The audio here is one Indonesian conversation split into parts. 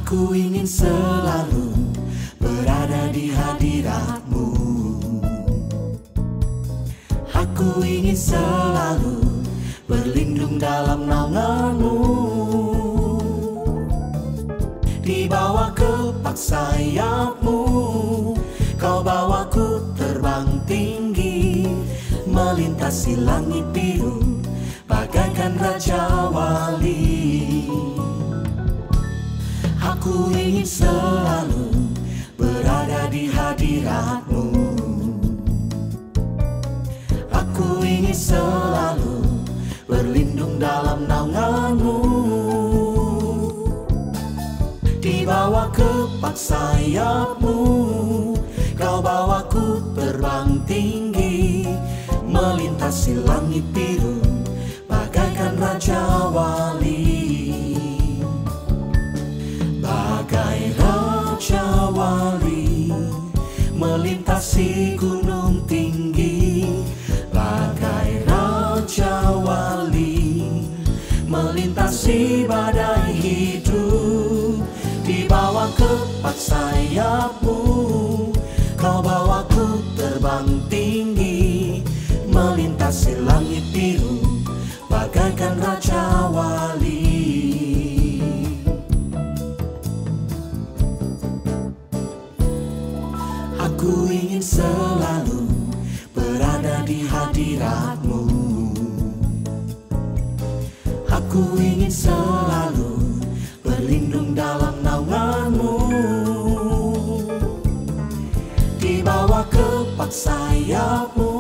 Aku ingin selalu berada di hadirat-Mu. Aku ingin selalu berlindung dalam naungan-Mu. Di bawah kepak sayap-Mu, Kau bawaku terbang tinggi, melintasi langit biru bagaikan Raja Wali. Aku ingin selalu berada di hadirat-Mu. Aku ingin selalu berlindung dalam naungan-Mu. Di bawah kepak sayap-Mu, Kau bawaku terbang tinggi, melintasi langit biru bagaikan Raja Wali. Bagai Raja Wali melintasi gunung tinggi, bagai Raja Wali melintasi badai hidup. Di bawah kepak sayap-Mu, Kau bawaku terbang tinggi, melintasi langit biru bagaikan Raja Wali. Aku ingin selalu berada di hadirat-Mu. Aku ingin selalu berlindung dalam naungan-Mu. Di bawah kepak sayap-Mu,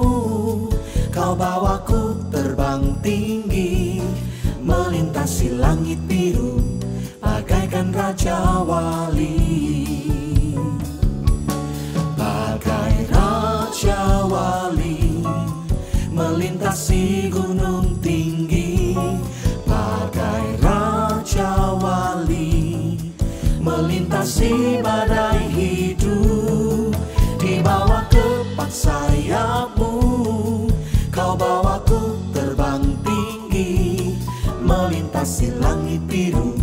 Kau bawaku terbang tinggi, melintasi langit biru bagaikan Raja Wali. Bagai Raja Wali melintasi gunung tinggi, bagai Raja Wali melintasi badai hidup. Di bawah kepak sayap-Mu, Kau bawaku terbang tinggi, melintasi langit biru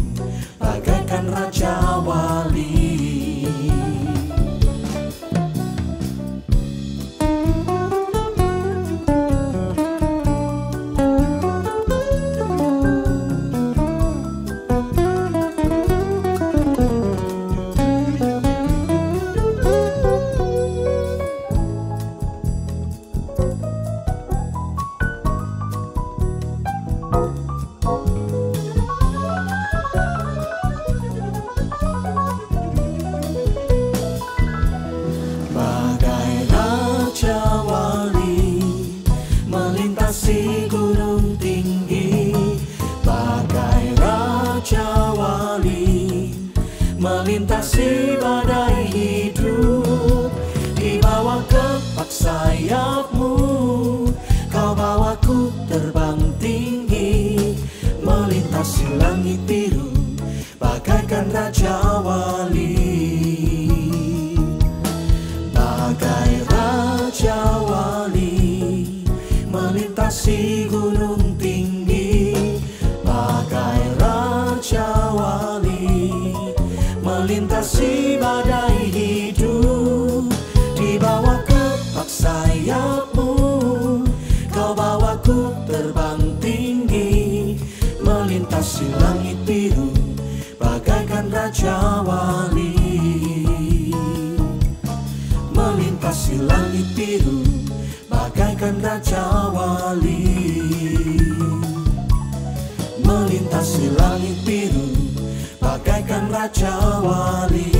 bagaikan Raja Wali. Melintasi gunung tinggi, bagai Raja Wali melintasi badai hidup. Di bawah kepak sayap-Mu, Kau bawaku terbang tinggi, melintasi langit biru bagaikan Raja Wali. Bagai Raja Wali melintasi gunung tinggi, bagai Raja Wali melintasi badai hidup. Di bawah kepak sayap-Mu, Kau bawaku terbang tinggi, melintasi langit biru bagaikan Raja Wali. Melintasi langit biru bagaikan Raja Wali, melintasi langit biru bagaikan Raja Wali.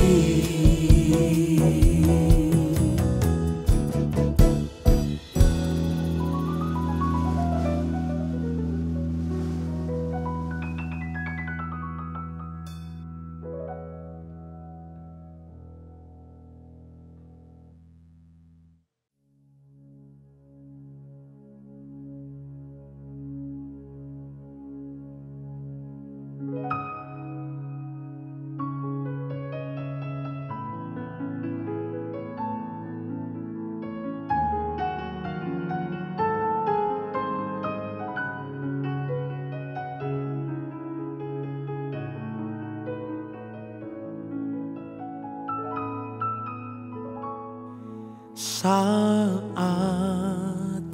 Saat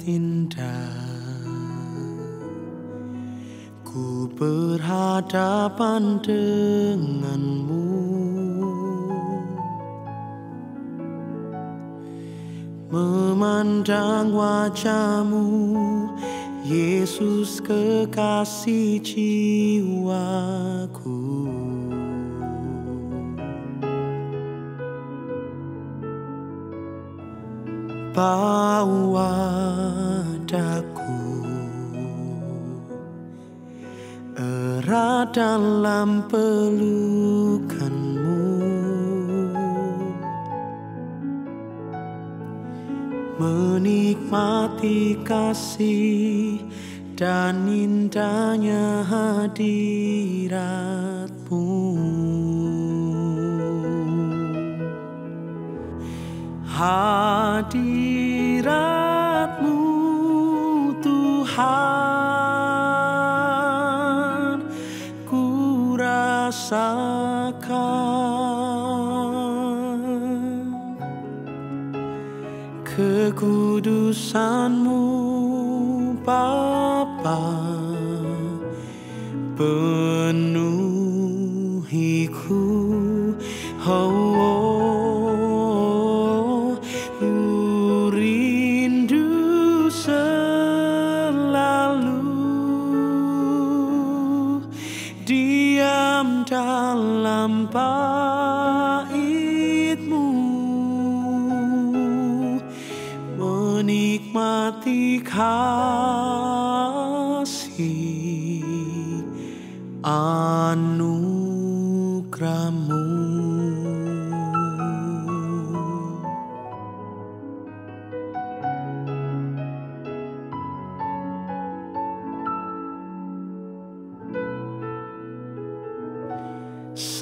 indah ku berhadapan denganmu, memandang wajahmu, Yesus kekasih jiwaku. Bawa daku erat dalam pelukanmu, menikmati kasih dan indahnya hadiratmu. Hadiratmu Tuhan ku rasakan, kekudusan-Mu Bapa penuhiku. Dalam bait-Mu, menikmati kasih anugerah-Mu.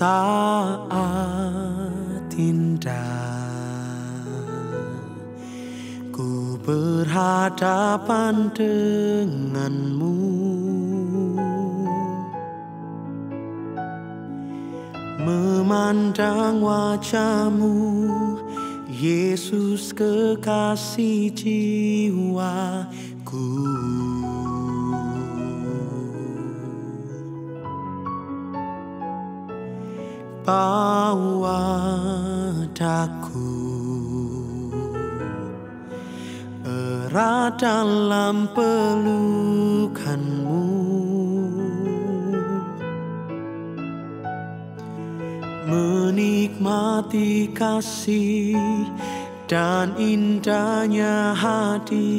Saat indah ku berhadapan denganmu, memandang wajah-Mu, Yesus kekasih jiwaku. Bawa daku erat dalam pelukan-Mu, menikmati kasih dan indahnya hadirat-Mu.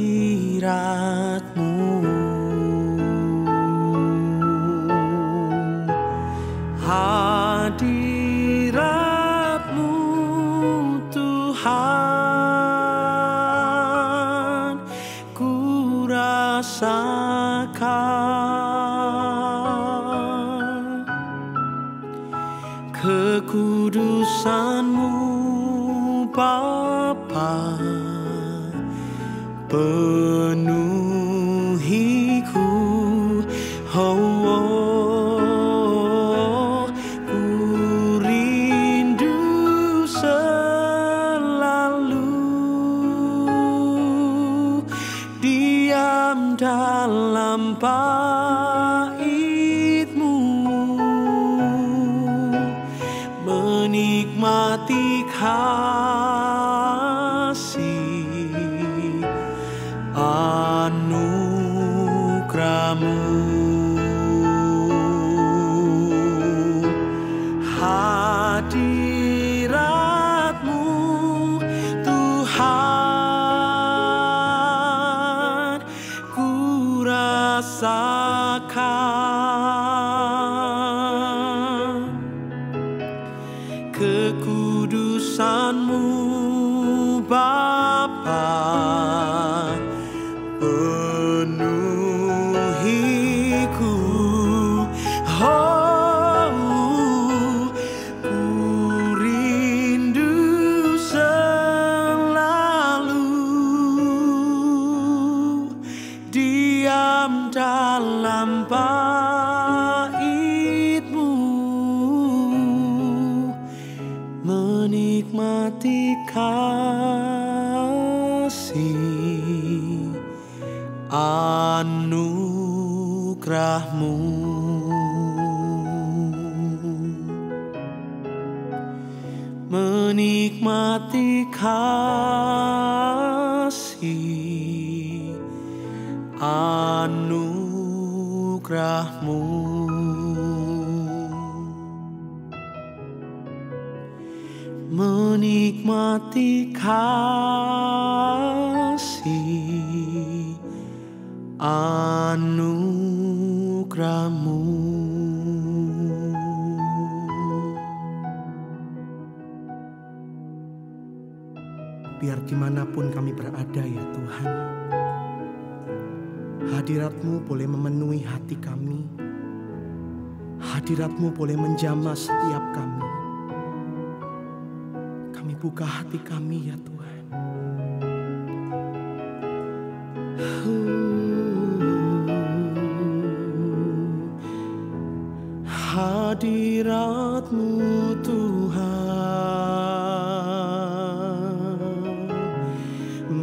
Hadirat-Mu Tuhan ku rasakan, kekudusan-Mu Bapa penuhiku. Dalam bait-Mu, menikmati kasih anugerah-Mu. kekudusan-Mu Bapa, penuhiku. Ku rindu selalu diam dalam bait-Mu, menikmati kasih anugerah-Mu. Menikmati kasih anugerah-Mu. Menikmati kasih anugerah-Mu. Biar dimanapun kami berada ya Tuhan, hadirat-Mu boleh memenuhi hati kami. Hadirat-Mu boleh menjamah setiap kami. Kami buka hati kami ya Tuhan. Hadirat-Mu Tuhan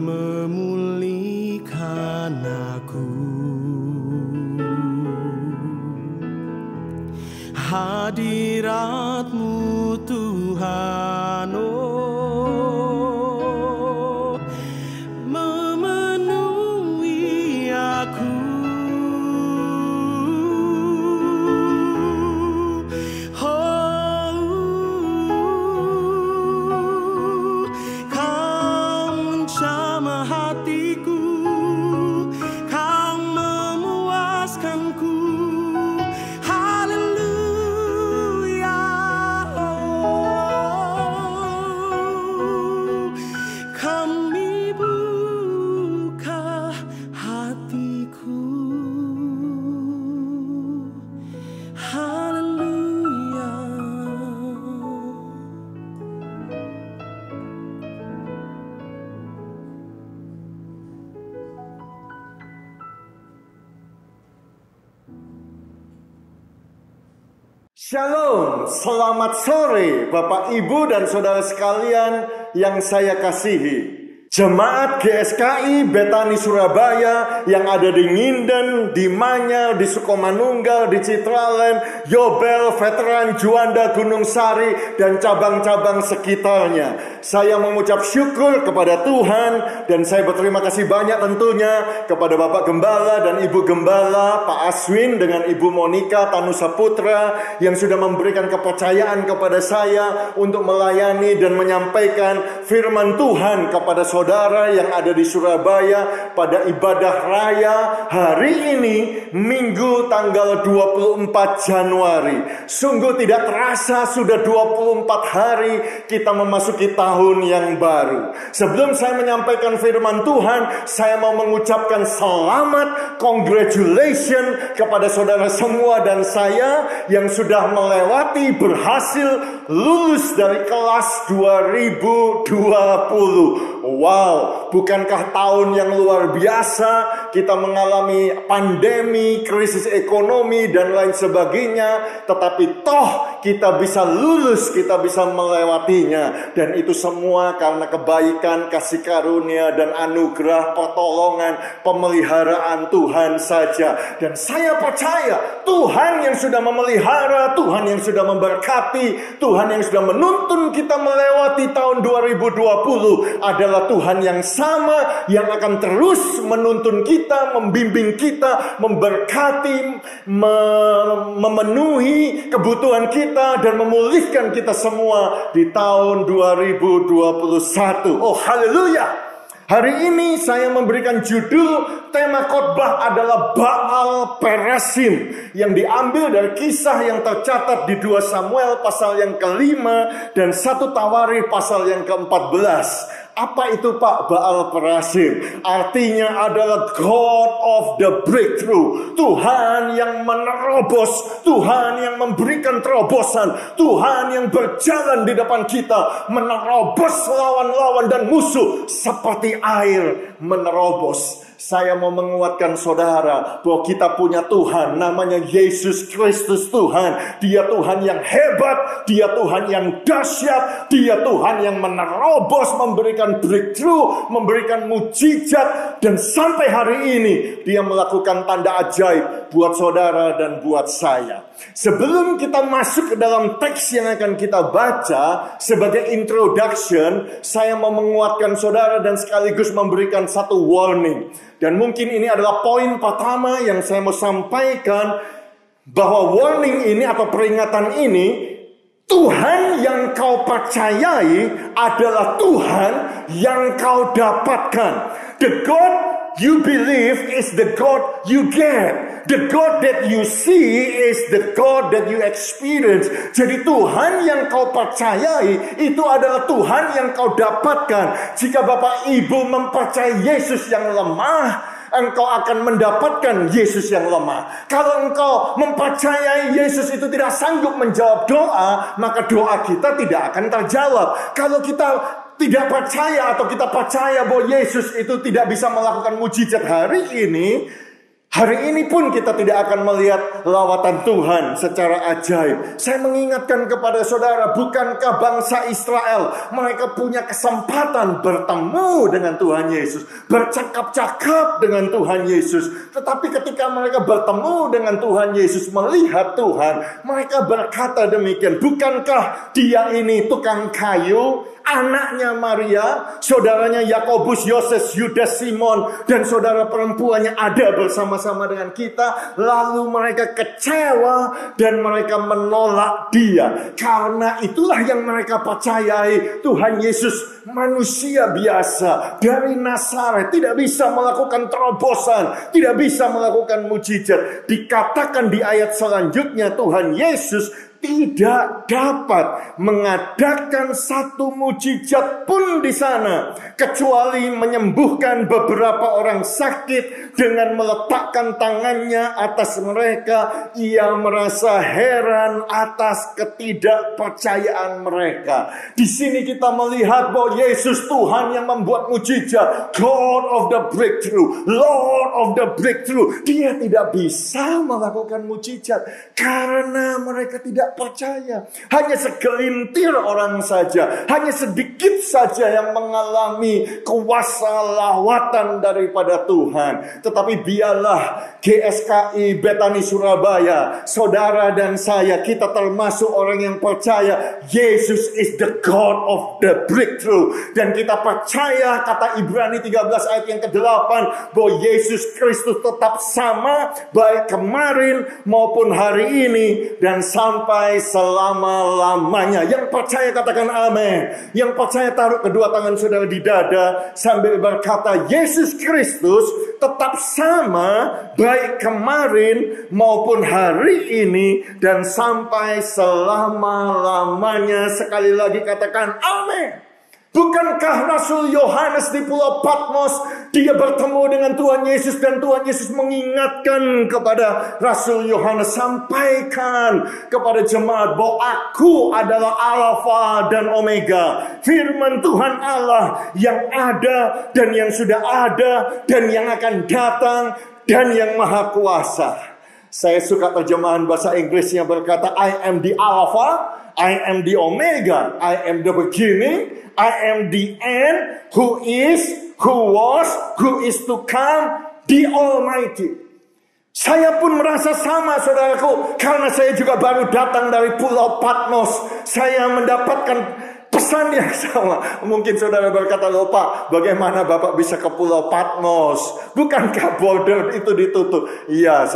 memulihkan aku. Hadirat-Mu Tuhan, oh, memenuhi aku. Oh, Kau menjamah hatiku, Kau memuaskanku. Kami buka hatiku, haleluya. Shalom, selamat sore Bapak, Ibu, dan saudara sekalian yang saya kasihi. Jemaat GSKI Betani Surabaya yang ada di Nginden, di Manyar, di Sukomanunggal, di Citraland, Yobel, Veteran, Juanda, Gunung Sari, dan cabang-cabang sekitarnya. Saya mengucap syukur kepada Tuhan, dan saya berterima kasih banyak tentunya kepada Bapak Gembala dan Ibu Gembala, Pak Aswin dengan Ibu Monika Tanusa Putra, yang sudah memberikan kepercayaan kepada saya untuk melayani dan menyampaikan firman Tuhan kepada saudara yang ada di Surabaya pada ibadah raya hari ini, Minggu tanggal 24 Januari. Sungguh tidak terasa sudah 24 hari kita memasuki tahun yang baru. Sebelum saya menyampaikan firman Tuhan, saya mau mengucapkan selamat, congratulations kepada saudara semua dan saya yang sudah melewati, berhasil lulus dari kelas 2020. Wow, bukankah tahun yang luar biasa? Kita mengalami pandemi, krisis ekonomi, dan lain sebagainya. Tetapi toh kita bisa lulus, kita bisa melewatinya. Dan itu semua karena kebaikan, kasih karunia, dan anugerah, pertolongan, pemeliharaan Tuhan saja. Dan saya percaya Tuhan yang sudah memelihara, Tuhan yang sudah memberkati, Tuhan yang sudah menuntun kita melewati tahun 2020 adalah Tuhan yang sama, yang akan terus menuntun kita, membimbing kita, memberkati, memenuhi kebutuhan kita, dan memulihkan kita semua di tahun 2021. Oh, haleluya! Hari ini saya memberikan judul, tema khotbah adalah Baal Perazim, yang diambil dari kisah yang tercatat di 2 Samuel pasal yang ke-5 dan 1 Tawarikh pasal yang ke-14. Apa itu Pak Baal Perazim? Artinya adalah God of the breakthrough. Tuhan yang menerobos, Tuhan yang memberikan terobosan, Tuhan yang berjalan di depan kita, menerobos lawan-lawan dan musuh seperti air menerobos. Saya mau menguatkan saudara bahwa kita punya Tuhan, namanya Yesus Kristus Tuhan. Dia Tuhan yang hebat, Dia Tuhan yang dahsyat, Dia Tuhan yang menerobos, memberikan breakthrough, memberikan mujizat. Dan sampai hari ini Dia melakukan tanda ajaib buat saudara dan buat saya. Sebelum kita masuk ke dalam teks yang akan kita baca, sebagai introduction, saya mau menguatkan saudara dan sekaligus memberikan satu warning. Dan mungkin ini adalah poin pertama yang saya mau sampaikan, bahwa warning ini atau peringatan ini, Tuhan yang kau percayai adalah Tuhan yang kau dapatkan. The God you believe is the God you get. The God that you see is the God that you experience. Jadi Tuhan yang kau percayai itu adalah Tuhan yang kau dapatkan. Jika Bapak Ibu mempercayai Yesus yang lemah, engkau akan mendapatkan Yesus yang lemah. Kalau engkau mempercayai Yesus itu tidak sanggup menjawab doa, maka doa kita tidak akan terjawab. Kalau kita tidak percaya atau kita percaya bahwa Yesus itu tidak bisa melakukan mujizat hari ini pun kita tidak akan melihat lawatan Tuhan secara ajaib. Saya mengingatkan kepada saudara, bukankah bangsa Israel, mereka punya kesempatan bertemu dengan Tuhan Yesus, bercakap-cakap dengan Tuhan Yesus. Tetapi ketika mereka bertemu dengan Tuhan Yesus, melihat Tuhan, mereka berkata demikian, bukankah dia ini tukang kayu, anaknya Maria, saudaranya Yakobus, Yoses, Yudas, Simon, dan saudara perempuannya ada bersama-sama dengan kita. Lalu mereka kecewa dan mereka menolak dia. Karena itulah yang mereka percayai, Tuhan Yesus manusia biasa dari Nazaret, tidak bisa melakukan terobosan, tidak bisa melakukan mujizat. Dikatakan di ayat selanjutnya, Tuhan Yesus tidak dapat mengadakan satu mujizat pun di sana, kecuali menyembuhkan beberapa orang sakit dengan meletakkan tangannya atas mereka. Ia merasa heran atas ketidakpercayaan mereka. Di sini kita melihat bahwa Yesus Tuhan yang membuat mujizat, God of the breakthrough, Lord of the breakthrough. Dia tidak bisa melakukan mujizat karena mereka tidak percaya. Hanya segelintir orang saja, hanya sedikit saja yang mengalami kuasa lawatan daripada Tuhan. Tetapi biarlah GSKI Bethany Surabaya, saudara dan saya, kita termasuk orang yang percaya Yesus is the God of the breakthrough. Dan kita percaya kata Ibrani 13 ayat yang ke-8 bahwa Yesus Kristus tetap sama baik kemarin maupun hari ini dan sampai selama-lamanya. Yang percaya katakan amin. Yang percaya taruh kedua tangan saudara di dada sambil berkata, Yesus Kristus tetap sama baik kemarin maupun hari ini dan sampai selama-lamanya. Sekali lagi katakan amin. Bukankah Rasul Yohanes di Pulau Patmos, dia bertemu dengan Tuhan Yesus dan Tuhan Yesus mengingatkan kepada Rasul Yohanes, sampaikan kepada jemaat bahwa aku adalah Alfa dan Omega, firman Tuhan Allah yang ada dan yang sudah ada dan yang akan datang dan yang maha kuasa. Saya suka terjemahan bahasa Inggrisnya berkata, I am the Alpha, I am the Omega, I am the beginning, I am the end, who is, who was, who is to come, the Almighty. Saya pun merasa sama saudaraku, karena saya juga baru datang dari Pulau Patmos. Saya mendapatkan alasan yang sama. Mungkin saudara berkata, loh Pak, bagaimana Bapak bisa ke Pulau Patmos? Bukankah border itu ditutup? Iya,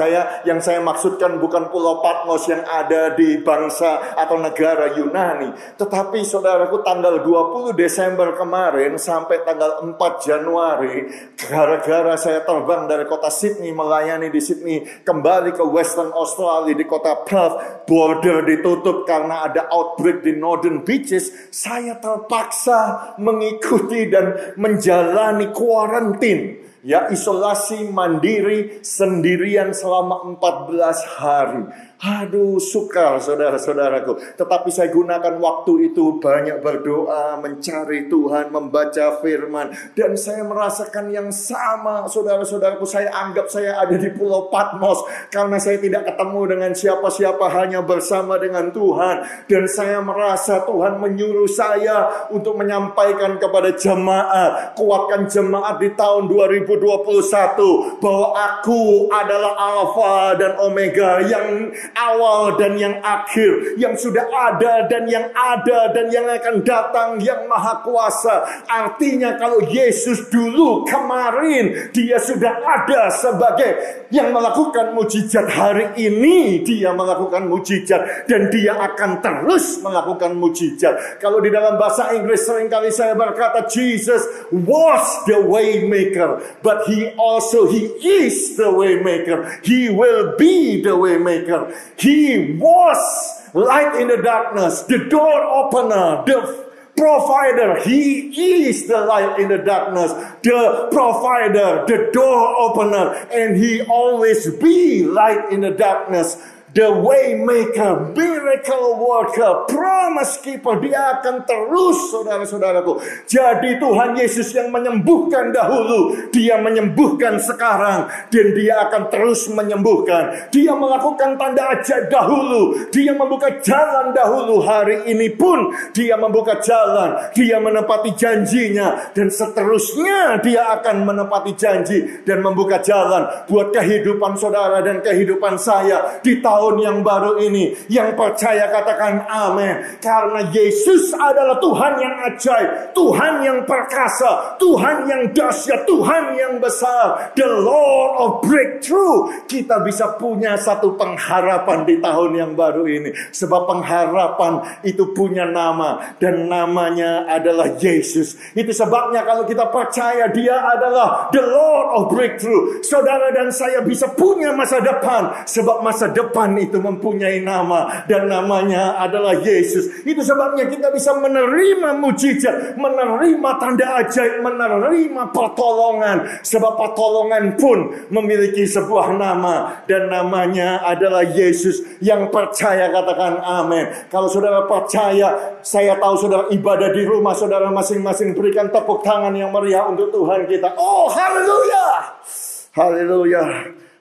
yang saya maksudkan bukan Pulau Patmos yang ada di bangsa atau negara Yunani. Tetapi saudaraku, tanggal 20 Desember kemarin sampai tanggal 4 Januari, gara-gara saya terbang dari kota Sydney, melayani di Sydney, kembali ke Western Australia di kota Perth, border ditutup karena ada outbreak di Northern Beaches. Saya terpaksa mengikuti dan menjalani kuarantin, ya, isolasi mandiri sendirian selama 14 hari. Aduh, sukar saudara-saudaraku. Tetapi saya gunakan waktu itu banyak berdoa, mencari Tuhan, membaca firman. Dan saya merasakan yang sama, saudara-saudaraku. Saya anggap saya ada di Pulau Patmos, karena saya tidak ketemu dengan siapa-siapa, hanya bersama dengan Tuhan. Dan saya merasa Tuhan menyuruh saya untuk menyampaikan kepada jemaat, kuatkan jemaat di tahun 2021, bahwa aku adalah Alfa dan Omega, yang awal dan yang akhir, yang sudah ada dan yang ada dan yang akan datang, yang maha kuasa. Artinya kalau Yesus dulu kemarin dia sudah ada sebagai yang melakukan mujizat, hari ini dia melakukan mujizat dan dia akan terus melakukan mujizat. Kalau di dalam bahasa Inggris seringkali saya berkata Jesus was the way maker, but he is the way maker. He will be the way maker. He was light in the darkness, the door opener, the provider. He is the light in the darkness, the provider, the door opener, and he always be light in the darkness. The way maker, miracle worker, promise keeper. Dia akan terus, saudara-saudaraku. Jadi Tuhan Yesus yang menyembuhkan dahulu, dia menyembuhkan sekarang, dan dia akan terus menyembuhkan. Dia melakukan tanda ajaib dahulu, dia membuka jalan dahulu. Hari ini pun dia membuka jalan, dia menepati janjinya, dan seterusnya dia akan menepati janji dan membuka jalan buat kehidupan saudara dan kehidupan saya di tahun yang baru ini. Yang percaya katakan amin. Karena Yesus adalah Tuhan yang ajaib, Tuhan yang perkasa, Tuhan yang dahsyat, Tuhan yang besar, the Lord of breakthrough. Kita bisa punya satu pengharapan di tahun yang baru ini, sebab pengharapan itu punya nama, dan namanya adalah Yesus. Itu sebabnya kalau kita percaya dia adalah the Lord of breakthrough, saudara dan saya bisa punya masa depan, sebab masa depan itu mempunyai nama, dan namanya adalah Yesus. Itu sebabnya kita bisa menerima mujizat, menerima tanda ajaib, menerima pertolongan, sebab pertolongan pun memiliki sebuah nama, dan namanya adalah Yesus. Yang percaya katakan amin. Kalau saudara percaya, saya tahu saudara ibadah di rumah saudara masing-masing, berikan tepuk tangan yang meriah untuk Tuhan kita. Oh, haleluya, haleluya,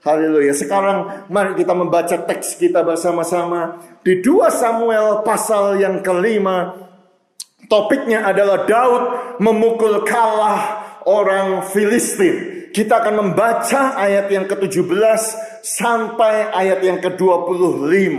haleluya. Sekarang mari kita membaca teks kita bersama-sama di 2 Samuel pasal yang ke-5. Topiknya adalah Daud memukul kalah orang Filistin. Kita akan membaca ayat yang ke-17 sampai ayat yang ke-25.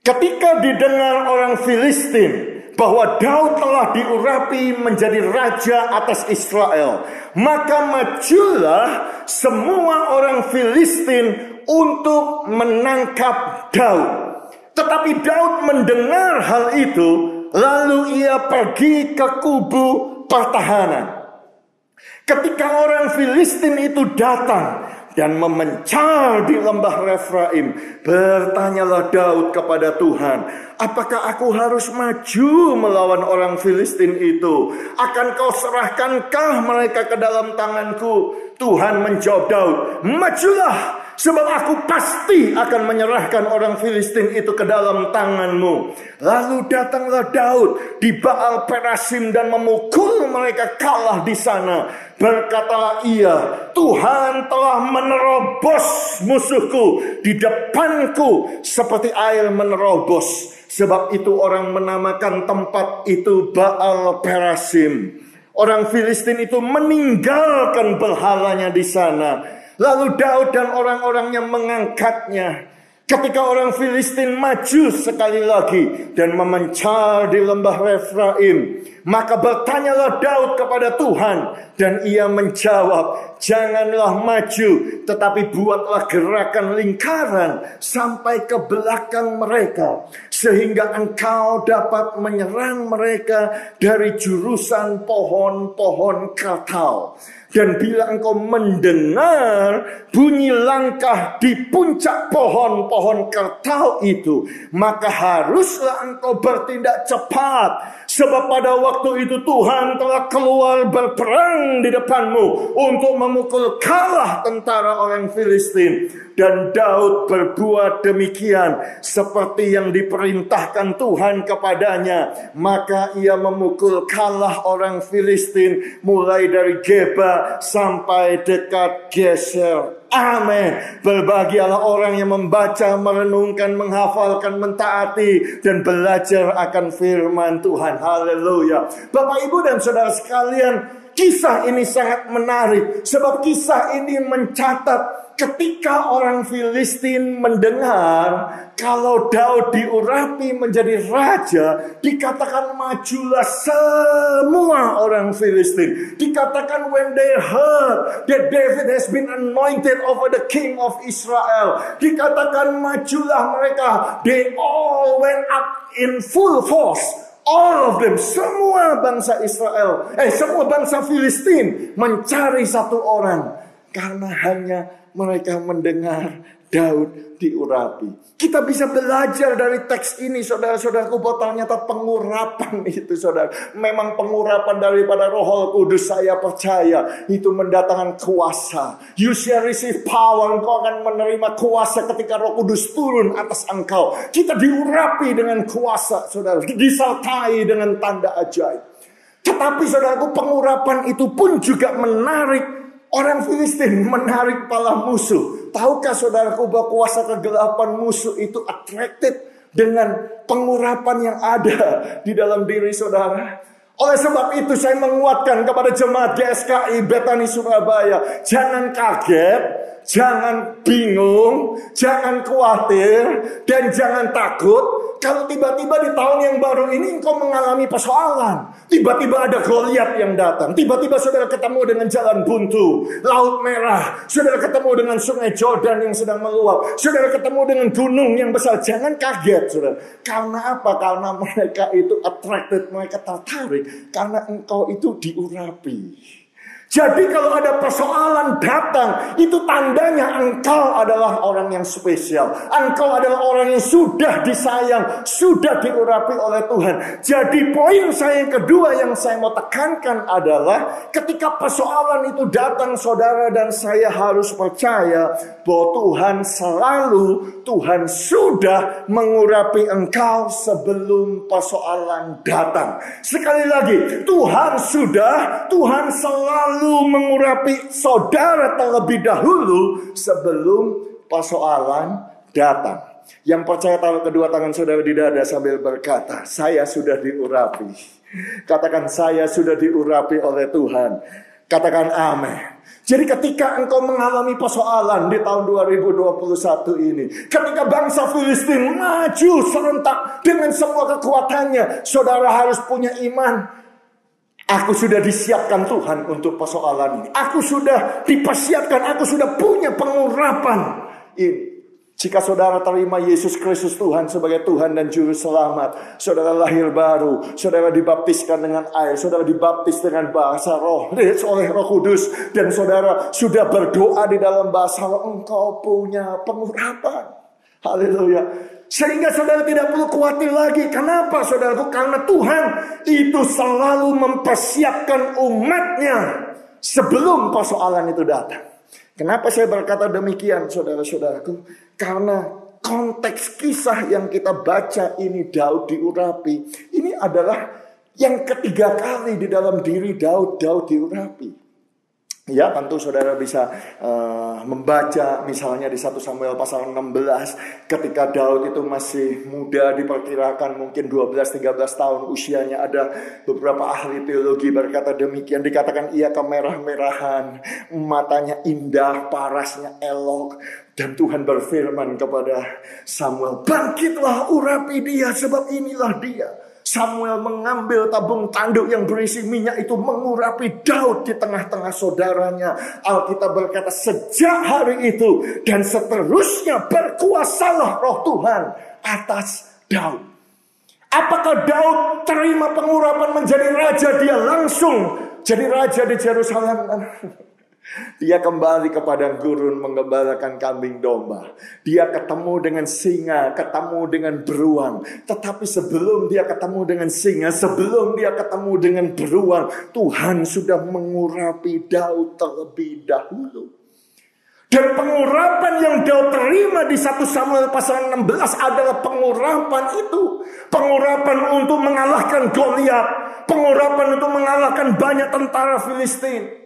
Ketika didengar orang Filistin bahwa Daud telah diurapi menjadi raja atas Israel, maka majulah semua orang Filistin untuk menangkap Daud. Tetapi Daud mendengar hal itu, lalu ia pergi ke kubu pertahanan. Ketika orang Filistin itu datang dan memencar di lembah Refraim, bertanyalah Daud kepada Tuhan, apakah aku harus maju melawan orang Filistin itu? Akan kau serahkankah mereka ke dalam tanganku? Tuhan menjawab Daud, majulah, sebab aku pasti akan menyerahkan orang Filistin itu ke dalam tanganmu. Lalu datanglah Daud di Baal Perasim dan memukul mereka kalah di sana. Berkatalah ia, Tuhan telah menerobos musuhku di depanku seperti air menerobos. Sebab itu orang menamakan tempat itu Baal Perasim. Orang Filistin itu meninggalkan berhalanya di sana. Lalu Daud dan orang-orangnya mengangkatnya. Ketika orang Filistin maju sekali lagi dan memencar di lembah Refraim, maka bertanyalah Daud kepada Tuhan, dan ia menjawab, janganlah maju, tetapi buatlah gerakan lingkaran sampai ke belakang mereka, sehingga engkau dapat menyerang mereka dari jurusan pohon-pohon kartau. Dan bila engkau mendengar bunyi langkah di puncak pohon-pohon kartau itu, maka haruslah engkau bertindak cepat. Sebab pada waktu itu Tuhan telah keluar berperang di depanmu untuk memukul kalah tentara orang Filistin. Dan Daud berbuat demikian seperti yang diperintahkan Tuhan kepadanya. Maka ia memukul kalah orang Filistin mulai dari Geba sampai dekat Geser. Amin. Berbahagialah orang yang membaca, merenungkan, menghafalkan, mentaati, dan belajar akan firman Tuhan. Haleluya. Bapak, Ibu, dan saudara sekalian, kisah ini sangat menarik. Sebab kisah ini mencatat ketika orang Filistin mendengar kalau Daud diurapi menjadi raja, dikatakan majulah semua orang Filistin. Dikatakan when they heard that David has been anointed over the king of Israel, dikatakan majulah mereka. They all went up in full force. All of them, semua bangsa Israel, semua bangsa Filistin mencari satu orang, karena hanya mereka mendengar Daud diurapi. Kita bisa belajar dari teks ini, saudara-saudaraku, bahwa ternyata pengurapan itu, saudara, memang pengurapan daripada Roh Kudus. Saya percaya itu mendatangkan kuasa. You shall receive power. Engkau akan menerima kuasa ketika Roh Kudus turun atas engkau. Kita diurapi dengan kuasa, saudara, disertai dengan tanda ajaib. Tetapi saudaraku, pengurapan itu pun juga menarik orang Filistin, menarik kepala musuh. Tahukah saudaraku bahwa kuasa kegelapan musuh itu attracted dengan pengurapan yang ada di dalam diri saudara? Oleh sebab itu saya menguatkan kepada jemaat GSKI Betani Surabaya, jangan kaget, jangan bingung, jangan khawatir, dan jangan takut kalau tiba-tiba di tahun yang baru ini engkau mengalami persoalan. Tiba-tiba ada Goliat yang datang. Tiba-tiba saudara ketemu dengan jalan buntu, Laut Merah. Saudara ketemu dengan sungai Jordan yang sedang meluap. Saudara ketemu dengan gunung yang besar. Jangan kaget, saudara. Karena apa? Karena mereka itu attracted, mereka tertarik. Karena engkau itu diurapi. Jadi kalau ada persoalan datang, itu tandanya engkau adalah orang yang spesial. Engkau adalah orang yang sudah disayang, sudah diurapi oleh Tuhan. Jadi poin saya yang kedua yang saya mau tekankan adalah ketika persoalan itu datang, saudara dan saya harus percaya bahwa Tuhan sudah mengurapi engkau sebelum persoalan datang. Sekali lagi, Tuhan selalu mengurapi saudara terlebih dahulu sebelum persoalan datang. Yang percaya taruh kedua tangan saudara di dada sambil berkata, saya sudah diurapi. Katakan, saya sudah diurapi oleh Tuhan. Katakan amin. Jadi ketika engkau mengalami persoalan di tahun 2021 ini, ketika bangsa Filistin maju serentak dengan semua kekuatannya, saudara harus punya iman. Aku sudah disiapkan Tuhan untuk persoalan ini. Aku sudah dipersiapkan. Aku sudah punya pengurapan ini. Jika saudara terima Yesus Kristus Tuhan sebagai Tuhan dan Juru Selamat, saudara lahir baru, saudara dibaptiskan dengan air, saudara dibaptis dengan bahasa roh oleh Roh Kudus, dan saudara sudah berdoa di dalam bahasa roh, engkau punya pengurapan. Haleluya. Sehingga saudara tidak perlu khawatir lagi. Kenapa saudaraku? Karena Tuhan itu selalu mempersiapkan umatnya sebelum persoalan itu datang. Kenapa saya berkata demikian, saudara-saudaraku? Karena konteks kisah yang kita baca ini, Daud diurapi. Ini adalah yang ketiga kali di dalam diri Daud diurapi. Ya, tentu saudara bisa membaca misalnya di 1 Samuel pasal 16 ketika Daud itu masih muda, diperkirakan mungkin 12-13 tahun usianya. Ada beberapa ahli teologi berkata demikian, dikatakan ia kemerah-merahan, matanya indah, parasnya elok, dan Tuhan berfirman kepada Samuel, bangkitlah, urapi dia, sebab inilah dia. Samuel mengambil tabung tanduk yang berisi minyak itu, mengurapi Daud di tengah-tengah saudaranya. Alkitab berkata sejak hari itu dan seterusnya berkuasalah roh Tuhan atas Daud. Apakah Daud terima pengurapan menjadi raja? Dia langsung jadi raja di Yerusalem. Dia kembali ke padang gurun menggembalakan kambing domba. Dia ketemu dengan singa, ketemu dengan beruang. Tetapi sebelum dia ketemu dengan singa, sebelum dia ketemu dengan beruang, Tuhan sudah mengurapi Daud terlebih dahulu. Dan pengurapan yang Daud terima di 1 Samuel pasal 16 adalah pengurapan itu. Pengurapan untuk mengalahkan Goliat. Pengurapan untuk mengalahkan banyak tentara Filistin.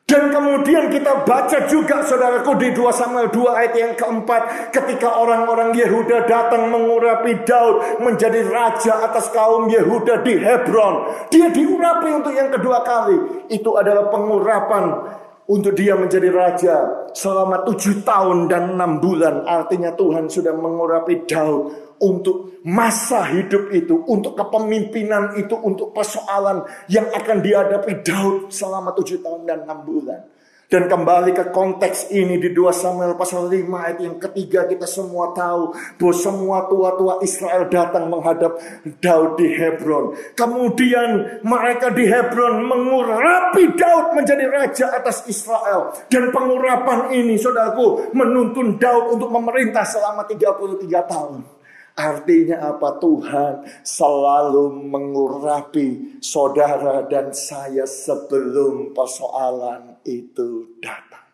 Dan kemudian kita baca juga saudaraku di 2 Samuel 2 ayat yang keempat, ketika orang-orang Yehuda datang mengurapi Daud menjadi raja atas kaum Yehuda di Hebron. Dia diurapi untuk yang kedua kali. Itu adalah pengurapan untuk dia menjadi raja selama 7 tahun dan 6 bulan. Artinya Tuhan sudah mengurapi Daud untuk masa hidup itu, untuk kepemimpinan itu, untuk persoalan yang akan dihadapi Daud selama 7 tahun dan 6 bulan. Dan kembali ke konteks ini di 2 Samuel pasal 5 ayat yang ketiga, kita semua tahu bahwa semua tua-tua Israel datang menghadap Daud di Hebron. Kemudian mereka di Hebron mengurapi Daud menjadi raja atas Israel. Dan pengurapan ini saudaraku menuntun Daud untuk memerintah selama 33 tahun. Artinya apa? Tuhan selalu mengurapi saudara dan saya sebelum persoalan itu datang.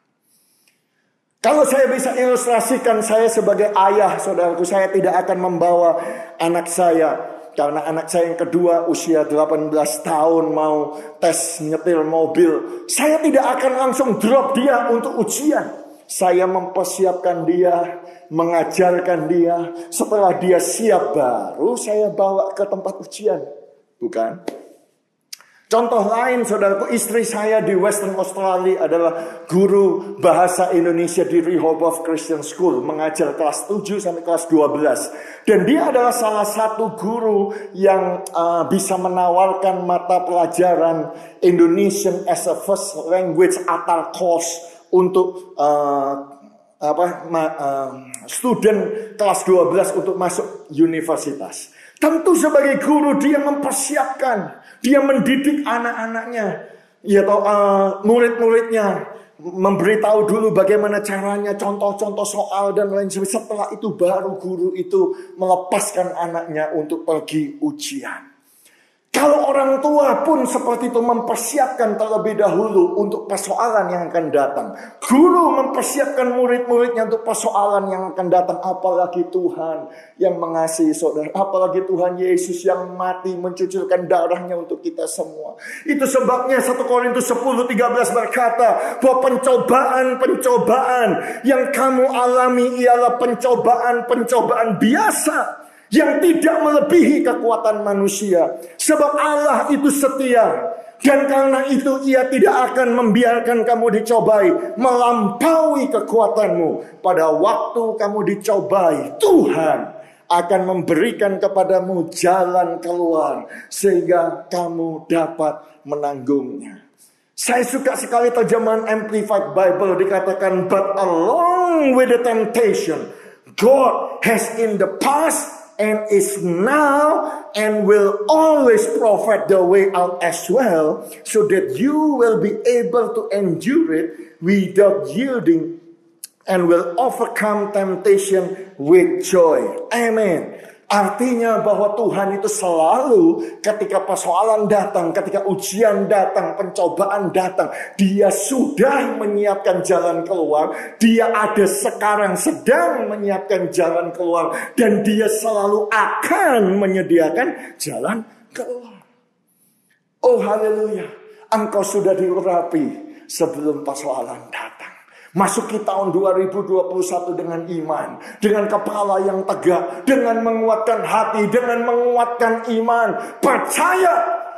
Kalau saya bisa ilustrasikan, saya sebagai ayah, saudaraku, saya tidak akan membawa anak saya. Karena anak saya yang kedua usia 18 tahun mau tes nyetir mobil. Saya tidak akan langsung drop dia untuk ujian. Saya mempersiapkan dia, mengajarkan dia. Setelah dia siap baru saya bawa ke tempat ujian. Bukan? Contoh lain saudaraku, istri saya di Western Australia adalah guru bahasa Indonesia di Rehoboth Christian School. Mengajar kelas 7 sampai kelas 12. Dan dia adalah salah satu guru yang bisa menawarkan mata pelajaran Indonesian as a first language atau course untuk student kelas 12 untuk masuk universitas. Tentu sebagai guru dia mempersiapkan, dia mendidik anak-anaknya, ya atau murid-muridnya, memberitahu dulu bagaimana caranya, contoh-contoh soal dan lain sebagainya. Setelah itu baru guru itu melepaskan anaknya untuk pergi ujian. Kalau orang tua pun seperti itu mempersiapkan terlebih dahulu untuk persoalan yang akan datang. Guru mempersiapkan murid-muridnya untuk persoalan yang akan datang. Apalagi Tuhan yang mengasihi saudara. Apalagi Tuhan Yesus yang mati mencucurkan darahnya untuk kita semua. Itu sebabnya 1 Korintus 10:13 berkata bahwa pencobaan-pencobaan yang kamu alami ialah pencobaan-pencobaan biasa, yang tidak melebihi kekuatan manusia. Sebab Allah itu setia. Dan karena itu ia tidak akan membiarkan kamu dicobai melampaui kekuatanmu. Pada waktu kamu dicobai, Tuhan akan memberikan kepadamu jalan keluar sehingga kamu dapat menanggungnya. Saya suka sekali terjemahan Amplified Bible, dikatakan, but along with the temptation, God has in the past and is now and will always provide the way out as well, so that you will be able to endure it without yielding and will overcome temptation with joy. Amen. Artinya bahwa Tuhan itu selalu ketika persoalan datang, ketika ujian datang, pencobaan datang, Dia sudah menyiapkan jalan keluar. Dia ada sekarang sedang menyiapkan jalan keluar. Dan Dia selalu akan menyediakan jalan keluar. Oh haleluya. Engkau sudah diurapi sebelum persoalan datang. Masuki tahun 2021 dengan iman, dengan kepala yang tegak, dengan menguatkan hati, dengan menguatkan iman. Percaya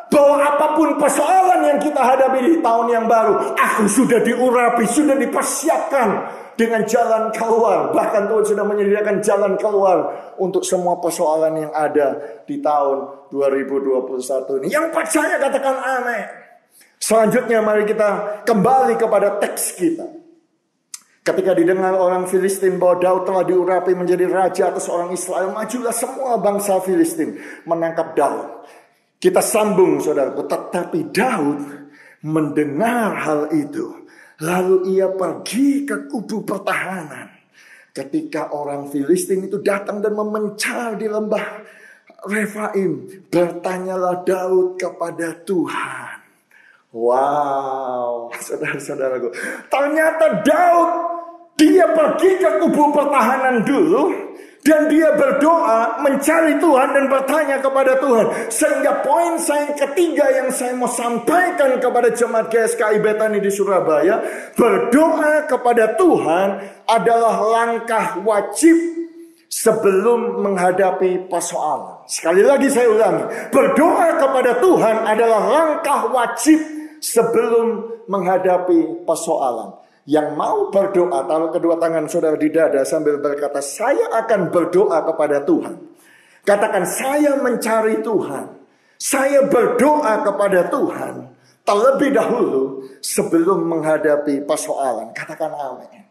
bahwa apapun persoalan yang kita hadapi di tahun yang baru, aku sudah diurapi, sudah dipersiapkan dengan jalan keluar. Bahkan Tuhan sudah menyediakan jalan keluar untuk semua persoalan yang ada di tahun 2021 ini. Yang percaya katakan amin. Selanjutnya mari kita kembali kepada teks kita. Ketika didengar orang Filistin bahwa Daud telah diurapi menjadi raja atas orang Israel, majulah semua bangsa Filistin menangkap Daud. Kita sambung saudaraku, tetapi Daud mendengar hal itu. Lalu ia pergi ke kubu pertahanan. Ketika orang Filistin itu datang dan memencar di lembah Refaim, bertanyalah Daud kepada Tuhan. Wow, saudara-saudaraku, ternyata Daud dia pergi ke kubu pertahanan dulu dan dia berdoa mencari Tuhan dan bertanya kepada Tuhan. Sehingga poin saya ketiga yang saya mau sampaikan kepada jemaat GSKI Betani di Surabaya, berdoa kepada Tuhan adalah langkah wajib sebelum menghadapi persoalan. Sekali lagi saya ulangi, berdoa kepada Tuhan adalah langkah wajib sebelum menghadapi persoalan. Yang mau berdoa, taruh kedua tangan saudara di dada sambil berkata, saya akan berdoa kepada Tuhan. Katakan, saya mencari Tuhan. Saya berdoa kepada Tuhan terlebih dahulu sebelum menghadapi persoalan. Katakan amin.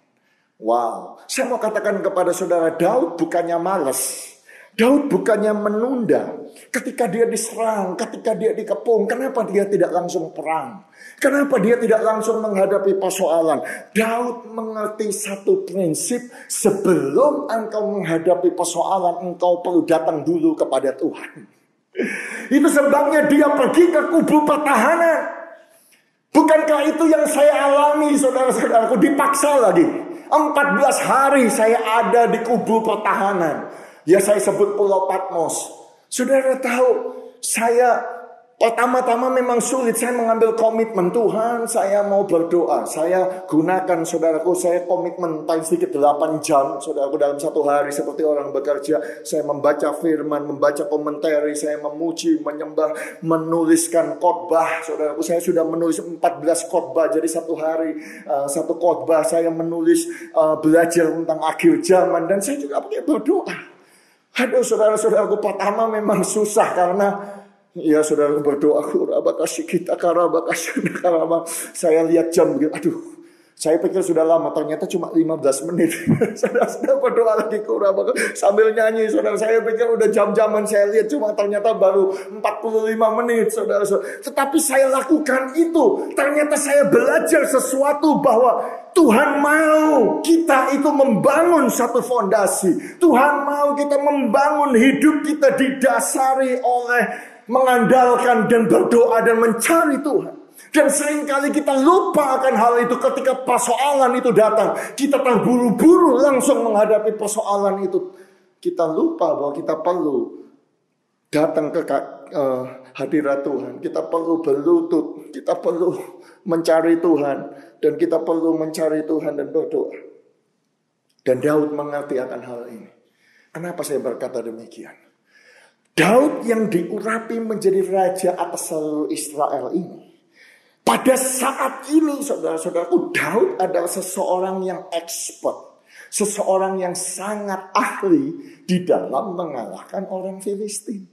Wow, saya mau katakan kepada saudara, Daud bukannya malas. Daud bukannya menunda. Ketika dia diserang, ketika dia dikepung, kenapa dia tidak langsung perang? Kenapa dia tidak langsung menghadapi persoalan? Daud mengerti satu prinsip, sebelum engkau menghadapi persoalan, engkau perlu datang dulu kepada Tuhan. Itu sebabnya dia pergi ke kubu pertahanan. Bukankah itu yang saya alami, saudara-saudaraku? Dipaksa lagi. 14 hari saya ada di kubu pertahanan. Ya, saya sebut Pulau Patmos. Saudara tahu, saya pertama-tama memang sulit. Saya mengambil komitmen, Tuhan saya mau berdoa. Saya gunakan, saudaraku, saya komitmen paling sedikit 8 jam. Saudaraku, dalam satu hari seperti orang bekerja, saya membaca firman, membaca komentari, saya memuji, menyembah, menuliskan khotbah. Saudaraku, saya sudah menulis 14 khotbah. Jadi satu hari, satu khotbah saya menulis, belajar tentang akhir zaman. Dan saya juga pakai berdoa. Aduh, saudara-saudaraku, pertama memang susah karena ya saudara berdoa, saya lihat jam gitu, aduh, saya pikir sudah lama, ternyata cuma 15 menit. Saudara berdoa lagi sambil nyanyi, saudara, saya pikir udah jam-jaman, saya lihat cuma ternyata baru 45 menit, saudara. Tetapi saya lakukan itu, ternyata saya belajar sesuatu bahwa Tuhan mau kita itu membangun satu fondasi. Tuhan mau kita membangun hidup kita didasari oleh mengandalkan dan berdoa dan mencari Tuhan. Dan seringkali kita lupa akan hal itu ketika persoalan itu datang. Kita terburu-buru langsung menghadapi persoalan itu. Kita lupa bahwa kita perlu datang ke hadirat Tuhan. Kita perlu berlutut. Kita perlu mencari Tuhan. Dan kita perlu mencari Tuhan dan berdoa. Dan Daud mengerti akan hal ini. Kenapa saya berkata demikian? Daud yang diurapi menjadi raja atas seluruh Israel ini. Pada saat ini, saudara-saudaraku, Daud adalah seseorang yang expert. Seseorang yang sangat ahli di dalam mengalahkan orang Filistin.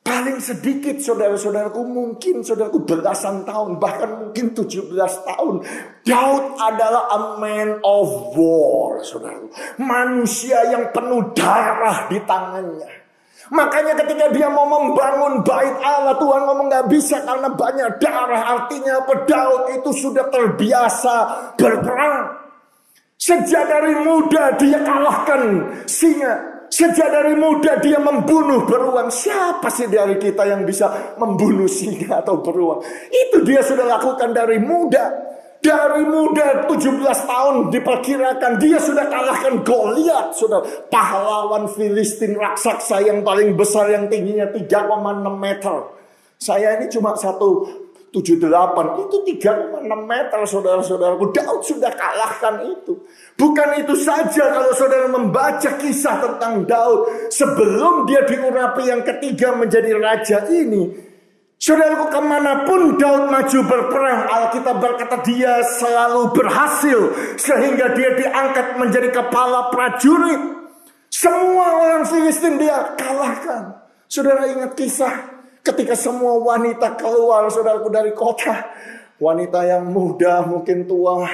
Paling sedikit, saudara-saudaraku, mungkin saudaraku belasan tahun, bahkan mungkin 17 tahun. Daud adalah a man of war, saudaraku. Manusia yang penuh darah di tangannya. Makanya ketika dia mau membangun bait Allah, Tuhan ngomong gak bisa karena banyak darah. Artinya apa? Daud itu sudah terbiasa berperang. Sejak dari muda dia kalahkan singa. Sejak dari muda dia membunuh beruang. Siapa sih dari kita yang bisa membunuh singa atau beruang? Itu dia sudah lakukan dari muda. Dari muda 17 tahun diperkirakan dia sudah kalahkan Goliat, sudah pahlawan Filistin raksasa yang paling besar yang tingginya 3,6 meter. Saya ini cuma satu 78 itu 3,6 meter saudara-saudaraku. Daud sudah kalahkan itu. Bukan itu saja, kalau saudara membaca kisah tentang Daud sebelum dia diurapi yang ketiga menjadi raja ini, saudaraku, kemanapun Daud maju berperang, Alkitab berkata dia selalu berhasil sehingga dia diangkat menjadi kepala prajurit. Semua orang Filistin dia kalahkan. Saudara ingat kisah ketika semua wanita keluar, saudaraku, dari kota. Wanita yang muda, mungkin tua,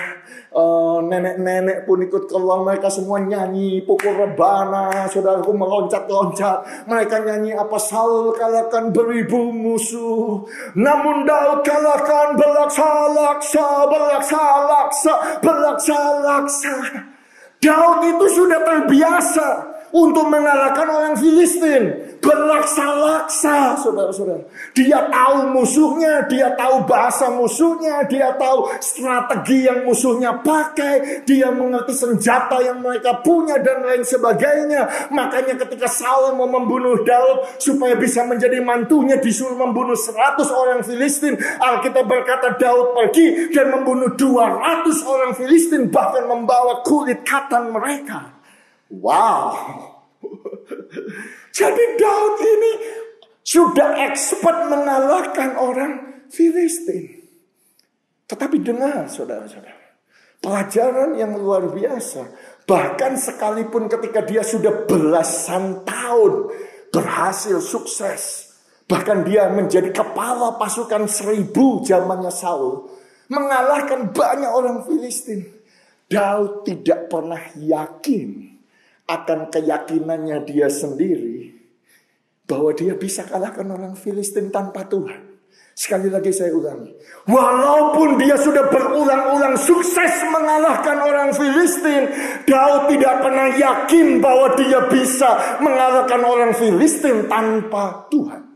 nenek-nenek pun ikut keluar. Mereka semua nyanyi, pukul rebana, saudaraku, meloncat-loncat. Mereka nyanyi apa? Saul kalahkan beribu musuh, namun Daud kalahkan belaksa-laksa, belaksa-laksa, belaksa-laksa. Daud itu sudah terbiasa untuk mengalahkan orang Filistin. Berlaksa-laksa, saudara-saudara. Dia tahu musuhnya, dia tahu bahasa musuhnya, dia tahu strategi yang musuhnya pakai, dia mengerti senjata yang mereka punya dan lain sebagainya. Makanya ketika Saul mau membunuh Daud supaya bisa menjadi mantunya, disuruh membunuh 100 orang Filistin. Alkitab berkata Daud pergi dan membunuh 200 orang Filistin, bahkan membawa kulit katan mereka. Wow. Jadi Daud ini sudah expert mengalahkan orang Filistin. Tetapi dengar saudara-saudara, pelajaran yang luar biasa. Bahkan sekalipun ketika dia sudah belasan tahun berhasil sukses, bahkan dia menjadi kepala pasukan 1000 zamannya Saul, mengalahkan banyak orang Filistin, Daud tidak pernah yakin akan keyakinannya dia sendiri bahwa dia bisa kalahkan orang Filistin tanpa Tuhan. Sekali lagi saya ulangi, walaupun dia sudah berulang-ulang sukses mengalahkan orang Filistin, Daud tidak pernah yakin bahwa dia bisa mengalahkan orang Filistin tanpa Tuhan.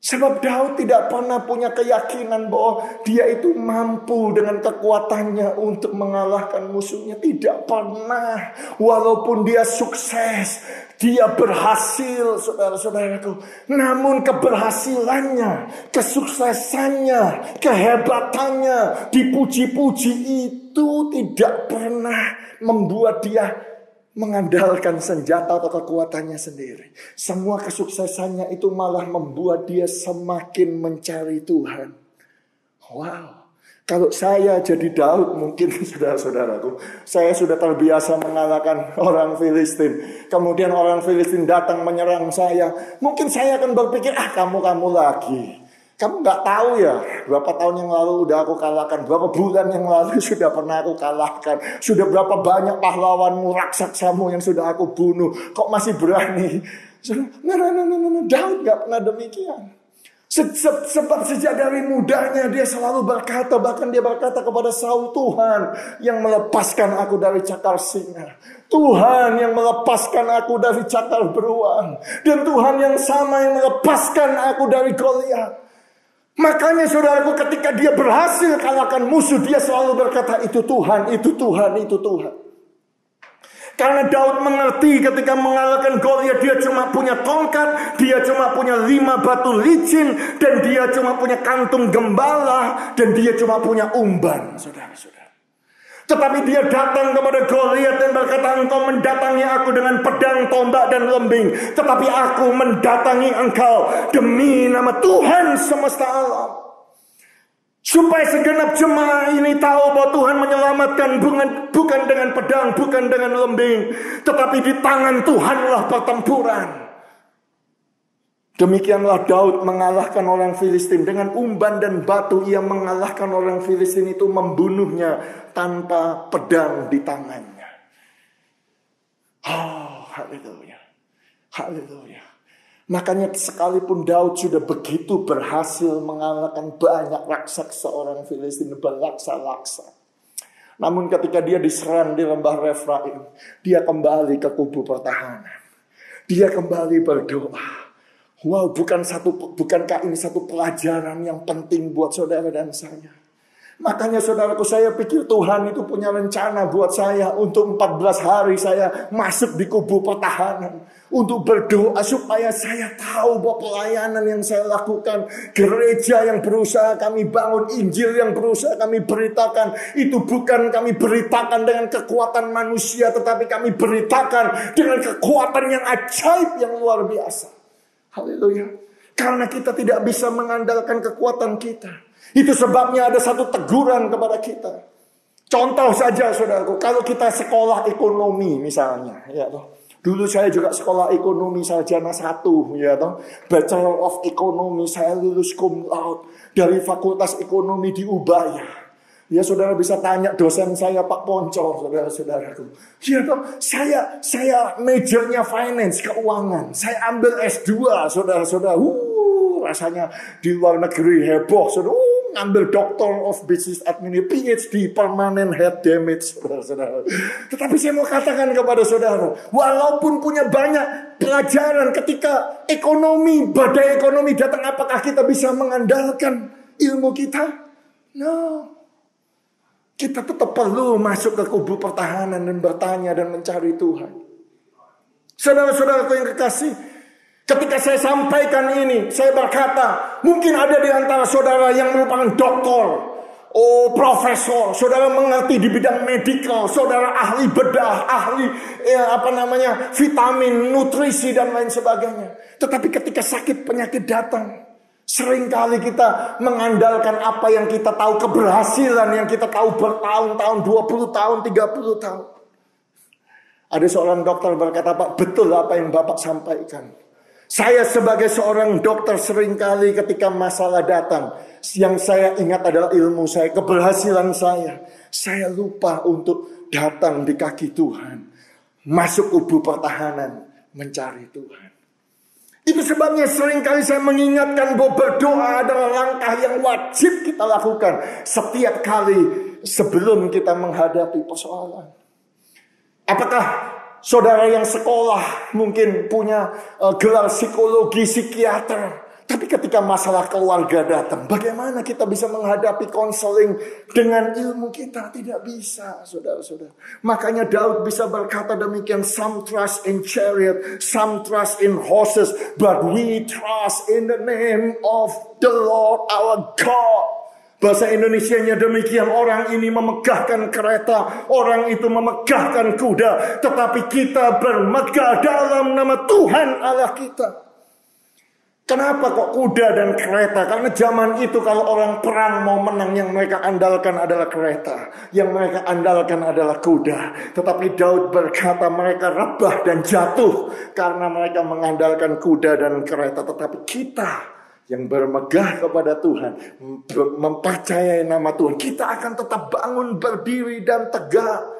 Sebab Daud tidak pernah punya keyakinan bahwa dia itu mampu dengan kekuatannya untuk mengalahkan musuhnya. Tidak pernah. Walaupun dia sukses, dia berhasil, saudara-saudaraku. Namun keberhasilannya, kesuksesannya, kehebatannya, dipuji-puji itu tidak pernah membuat dia mengandalkan senjata atau kekuatannya sendiri. Semua kesuksesannya itu malah membuat dia semakin mencari Tuhan. Wow. Kalau saya jadi Daud, mungkin saudara-saudaraku, saya sudah terbiasa mengalahkan orang Filistin. Kemudian orang Filistin datang menyerang saya. Mungkin saya akan berpikir, kamu lagi. Kamu gak tahu ya, berapa tahun yang lalu udah aku kalahkan, berapa bulan yang lalu sudah pernah aku kalahkan, sudah berapa banyak pahlawanmu, raksasa-mu yang sudah aku bunuh, kok masih berani? Daud gak pernah demikian. Sebab sejak dari mudanya dia selalu berkata, bahkan dia berkata kepada Saul, Tuhan yang melepaskan aku dari cakar singa, Tuhan yang melepaskan aku dari cakar beruang, dan Tuhan yang sama yang melepaskan aku dari Goliat. Makanya saudaraku, ketika dia berhasil kalahkan musuh, dia selalu berkata, itu Tuhan, itu Tuhan, itu Tuhan. Karena Daud mengerti ketika mengalahkan Goliat, dia cuma punya tongkat, dia cuma punya 5 batu licin, dan dia cuma punya kantung gembala, dan dia cuma punya umban, saudara-saudara. Tetapi dia datang kepada Goliat dan berkata, engkau mendatangi aku dengan pedang, tombak, dan lembing, tetapi aku mendatangi engkau demi nama Tuhan semesta alam. Supaya segenap jemaah ini tahu bahwa Tuhan menyelamatkan bukan dengan pedang, bukan dengan lembing, tetapi di tangan Tuhanlah pertempuran. Demikianlah Daud mengalahkan orang Filistin. Dengan umban dan batu ia mengalahkan orang Filistin itu, membunuhnya tanpa pedang di tangannya. Oh, haleluya. Haleluya. Makanya sekalipun Daud sudah begitu berhasil mengalahkan banyak raksasa orang Filistin, berlaksa-laksa, namun ketika dia diserang di lembah Refraim, dia kembali ke kubu pertahanan. Dia kembali berdoa. Wow, bukankah ini satu pelajaran yang penting buat saudara dan saya? Makanya saudaraku, saya pikir Tuhan itu punya rencana buat saya untuk 14 hari saya masuk di kubu pertahanan. Untuk berdoa supaya saya tahu bahwa pelayanan yang saya lakukan, gereja yang berusaha kami bangun, Injil yang berusaha kami beritakan, itu bukan kami beritakan dengan kekuatan manusia, tetapi kami beritakan dengan kekuatan yang ajaib, yang luar biasa. Haleluya. Karena kita tidak bisa mengandalkan kekuatan kita. Itu sebabnya ada satu teguran kepada kita. Contoh saja saudaraku, kalau kita sekolah ekonomi misalnya, ya toh. Dulu saya juga sekolah ekonomi sarjana 1, ya toh. Bachelor of Economy, saya lulus cum laude dari Fakultas Ekonomi di Ubaya. Ya saudara bisa tanya dosen saya Pak Ponco, saudara-saudaraku. Ya toh, saya majornya finance, keuangan. Saya ambil S2, saudara-saudara. Rasanya di luar negeri heboh, saudara. Ngambil Doctor of Business Administration, PhD, permanent head damage, saudara-saudara. Tetapi saya mau katakan kepada saudara, walaupun punya banyak pelajaran ketika badai ekonomi datang, apakah kita bisa mengandalkan ilmu kita? No. Kita tetap perlu masuk ke kubu pertahanan dan bertanya dan mencari Tuhan. Saudara-saudaraku yang kekasih, ketika saya sampaikan ini, saya berkata, mungkin ada di antara saudara yang merupakan doktor, profesor, saudara mengerti di bidang medikal, saudara ahli bedah, ahli vitamin, nutrisi dan lain sebagainya. Tetapi ketika sakit penyakit datang, seringkali kita mengandalkan apa yang kita tahu, keberhasilan yang kita tahu bertahun-tahun, 20 tahun, 30 tahun. Ada seorang dokter berkata, Pak, betul apa yang Bapak sampaikan. Saya sebagai seorang dokter seringkali ketika masalah datang, yang saya ingat adalah ilmu saya, keberhasilan saya. Saya lupa untuk datang di kaki Tuhan, masuk kubu pertahanan, mencari Tuhan. Itu sebabnya seringkali saya mengingatkan bahwa berdoa adalah langkah yang wajib kita lakukan setiap kali sebelum kita menghadapi persoalan. Apakah saudara yang sekolah mungkin punya gelar psikologi, psikiater, tapi ketika masalah keluarga datang, bagaimana kita bisa menghadapi konseling dengan ilmu kita? Tidak bisa, saudara-saudara. Makanya Daud bisa berkata demikian, some trust in chariot, some trust in horses, but we trust in the name of the Lord our God. Bahasa Indonesianya demikian, orang ini memegahkan kereta, orang itu memegahkan kuda, tetapi kita bermegah dalam nama Tuhan Allah kita. Kenapa kok kuda dan kereta? Karena zaman itu kalau orang perang mau menang, yang mereka andalkan adalah kereta, yang mereka andalkan adalah kuda. Tetapi Daud berkata mereka rebah dan jatuh karena mereka mengandalkan kuda dan kereta. Tetapi kita yang bermegah kepada Tuhan, mempercayai nama Tuhan, kita akan tetap bangun, berdiri dan tegak.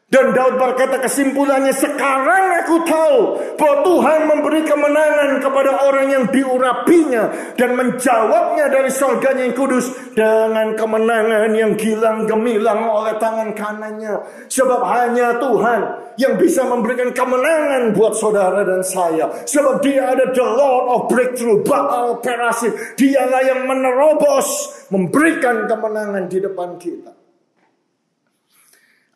Dan Daud berkata kesimpulannya, sekarang aku tahu bahwa Tuhan memberi kemenangan kepada orang yang diurapinya dan menjawabnya dari surganya yang kudus dengan kemenangan yang gilang gemilang oleh tangan kanannya. Sebab hanya Tuhan yang bisa memberikan kemenangan buat saudara dan saya. Sebab dia ada the Lord of breakthrough, Baal Perasim. Dialah yang menerobos, memberikan kemenangan di depan kita.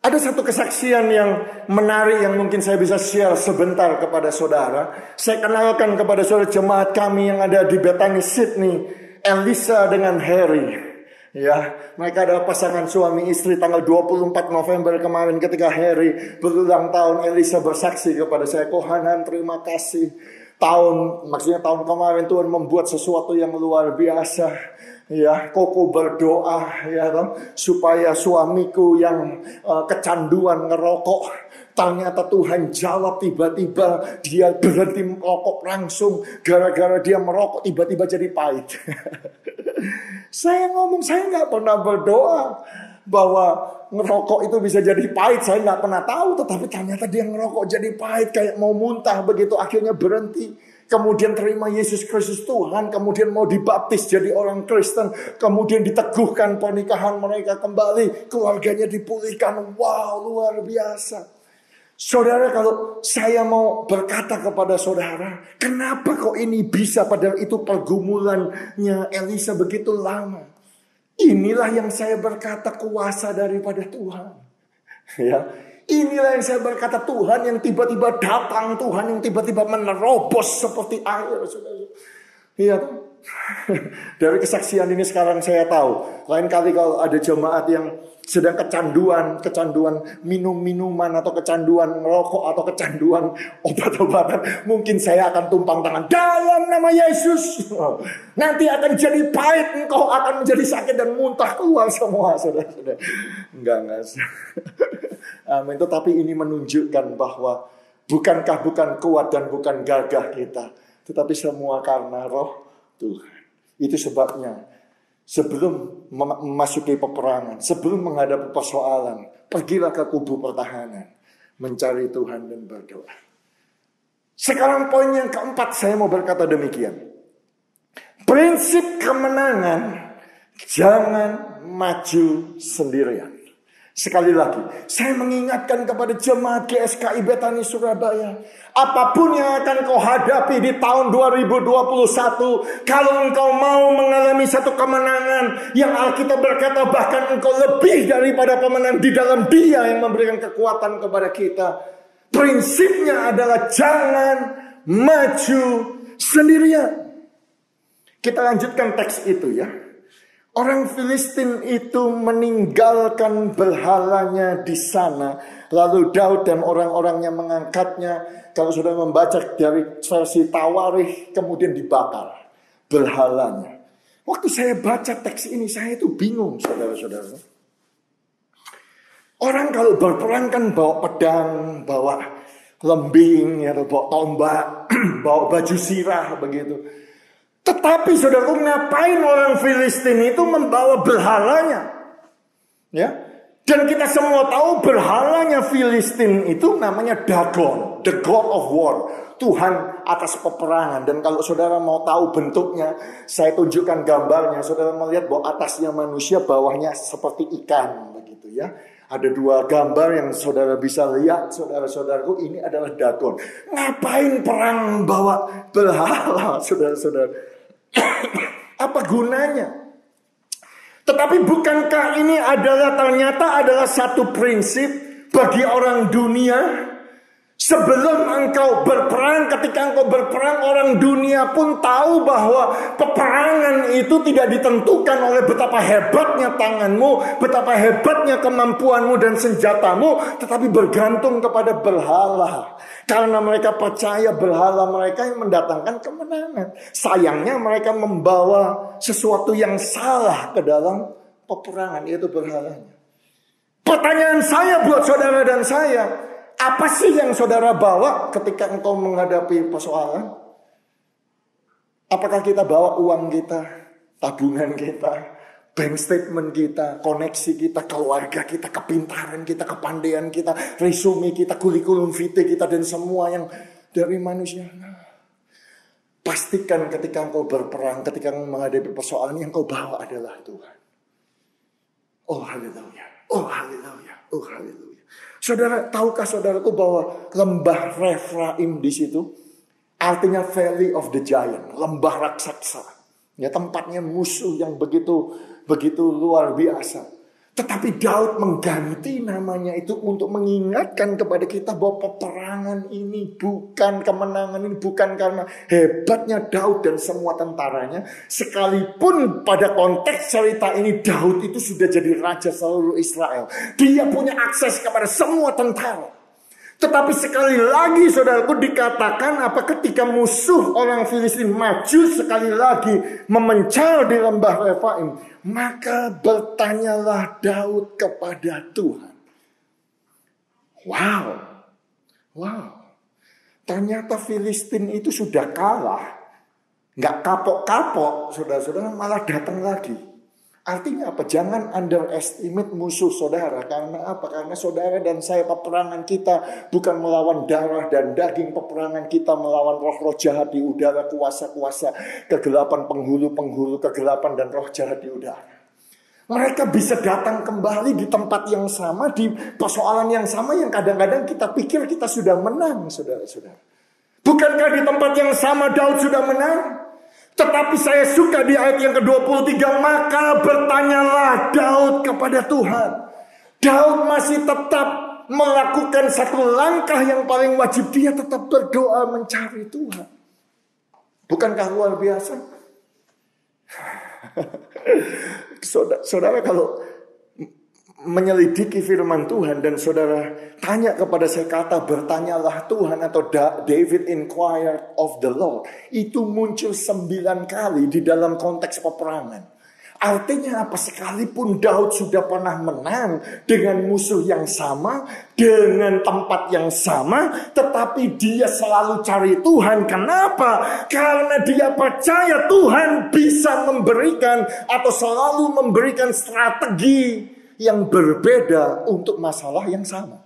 Ada satu kesaksian yang menarik yang mungkin saya bisa share sebentar kepada saudara. Saya kenalkan kepada saudara jemaat kami yang ada di Bethany, Sydney, Elisa dengan Harry. Ya, mereka adalah pasangan suami istri. Tanggal 24 November kemarin ketika Harry berulang tahun, Elisa bersaksi kepada saya, Kohanan terima kasih. Maksudnya tahun kemarin Tuhan membuat sesuatu yang luar biasa. Ya, Koko berdoa ya supaya suamiku yang kecanduan ngerokok, ternyata Tuhan jawab, tiba-tiba dia berhenti merokok langsung. Gara-gara dia merokok tiba-tiba jadi pahit. Saya nggak pernah berdoa bahwa ngerokok itu bisa jadi pahit. Saya nggak pernah tahu, tetapi ternyata dia ngerokok jadi pahit, kayak mau muntah begitu. Akhirnya berhenti. Kemudian terima Yesus Kristus Tuhan. Kemudian mau dibaptis jadi orang Kristen. Kemudian diteguhkan pernikahan mereka kembali. Keluarganya dipulihkan. Wow, luar biasa. Saudara, kalau saya mau berkata kepada saudara, kenapa kok ini bisa, padahal itu pergumulannya Elisa begitu lama. Inilah yang saya berkata kuasa daripada Tuhan. Ya, inilah yang saya berkata Tuhan yang tiba-tiba datang, Tuhan yang tiba-tiba menerobos seperti air. Iya. Dari kesaksian ini sekarang saya tahu. Lain kali kalau ada jemaat yang sedang kecanduan minum minuman atau kecanduan merokok atau kecanduan obat-obatan, mungkin saya akan tumpang tangan dalam nama Yesus. Nanti akan jadi pahit, engkau akan menjadi sakit dan muntah keluar semua, saudara-saudara. Enggak. Amin. Tetapi ini menunjukkan bahwa bukan kuat dan bukan gagah kita, tetapi semua karena Roh Tuhan. Itu sebabnya sebelum memasuki peperangan, sebelum menghadapi persoalan, pergilah ke kubu pertahanan, mencari Tuhan dan berdoa. Sekarang poin yang keempat, saya mau berkata demikian. Prinsip kemenangan, jangan maju sendirian. Sekali lagi, saya mengingatkan kepada jemaat GSKI Betani Surabaya, apapun yang akan kau hadapi di tahun 2021, kalau engkau mau mengalami satu kemenangan yang Alkitab berkata bahkan engkau lebih daripada pemenang di dalam Dia yang memberikan kekuatan kepada kita, prinsipnya adalah jangan maju sendirian. Kita lanjutkan teks itu ya. Orang Filistin itu meninggalkan berhalanya di sana. Lalu Daud dan orang-orangnya mengangkatnya. Kalau sudah membaca dari versi Tawarikh, kemudian dibakar berhalanya. Waktu saya baca teks ini, saya itu bingung, saudara-saudara. Orang kalau berperang kan bawa pedang, bawa lembing, atau bawa tombak, bawa baju sirah, begitu. Tetapi saudara, ngapain orang Filistin itu membawa berhalanya? Ya, dan kita semua tahu berhalanya Filistin itu namanya Dagon, the God of War, Tuhan atas peperangan. Dan kalau saudara mau tahu bentuknya, saya tunjukkan gambarnya. Saudara melihat bahwa atasnya manusia, bawahnya seperti ikan, begitu ya. Ada dua gambar yang saudara bisa lihat, saudara-saudaraku, ini adalah Dagon. Ngapain perang bawa berhala, saudara-saudara? Apa gunanya? Tetapi bukankah ini ternyata adalah satu prinsip bagi orang dunia? Sebelum engkau berperang, ketika engkau berperang, orang dunia pun tahu bahwa peperangan itu tidak ditentukan oleh betapa hebatnya tanganmu, betapa hebatnya kemampuanmu dan senjatamu, tetapi bergantung kepada berhala. Karena mereka percaya berhala mereka yang mendatangkan kemenangan. Sayangnya mereka membawa sesuatu yang salah ke dalam peperangan, yaitu berhalanya. Pertanyaan saya buat saudara dan saya, apa sih yang saudara bawa ketika engkau menghadapi persoalan? Apakah kita bawa uang kita, tabungan kita, bank statement kita, koneksi kita, keluarga kita, kepintaran kita, kepandaian kita, resume kita, kurikulum vitae kita, dan semua yang dari manusia? Pastikan ketika engkau berperang, ketika engkau menghadapi persoalan, yang engkau bawa adalah Tuhan. Oh haleluya, oh haleluya, oh haleluya. Saudara, tahukah saudaraku bahwa lembah Refraim di situ artinya Valley of the Giant, lembah raksasa. Ya, tempatnya musuh yang begitu luar biasa. Tetapi Daud mengganti namanya itu untuk mengingatkan kepada kita bahwa peperangan ini bukan, kemenangan ini bukan karena hebatnya Daud dan semua tentaranya. Sekalipun pada konteks cerita ini Daud itu sudah jadi raja seluruh Israel. Dia punya akses kepada semua tentara. Tetapi sekali lagi saudaraku dikatakan ketika musuh orang Filistin maju sekali lagi memencar di lembah Refaim, maka bertanyalah Daud kepada Tuhan. Wow. Ternyata Filistin itu sudah kalah. Nggak kapok-kapok, saudara-saudara, malah datang lagi. Artinya apa? Jangan underestimate musuh saudara. Karena apa? Karena saudara dan saya, peperangan kita bukan melawan darah dan daging. Peperangan kita melawan roh-roh jahat di udara, kuasa-kuasa kegelapan, penghulu-penghulu kegelapan dan roh jahat di udara. Mereka bisa datang kembali di tempat yang sama, di persoalan yang sama yang kadang-kadang kita pikir kita sudah menang, saudara-saudara. Bukankah di tempat yang sama Daud sudah menang? Tetapi saya suka di ayat yang ke-23, maka bertanyalah Daud kepada Tuhan. Daud masih tetap melakukan satu langkah yang paling wajib. Dia tetap berdoa mencari Tuhan. Bukankah luar biasa? Saudara kalau menyelidiki firman Tuhan dan saudara tanya kepada saya kata bertanyalah Tuhan atau David inquired of the Lord, itu muncul 9 kali di dalam konteks peperangan. Artinya apa? Sekalipun Daud sudah pernah menang dengan musuh yang sama, dengan tempat yang sama, tetapi dia selalu cari Tuhan. Kenapa? Karena dia percaya Tuhan bisa memberikan atau selalu memberikan strategi yang berbeda untuk masalah yang sama.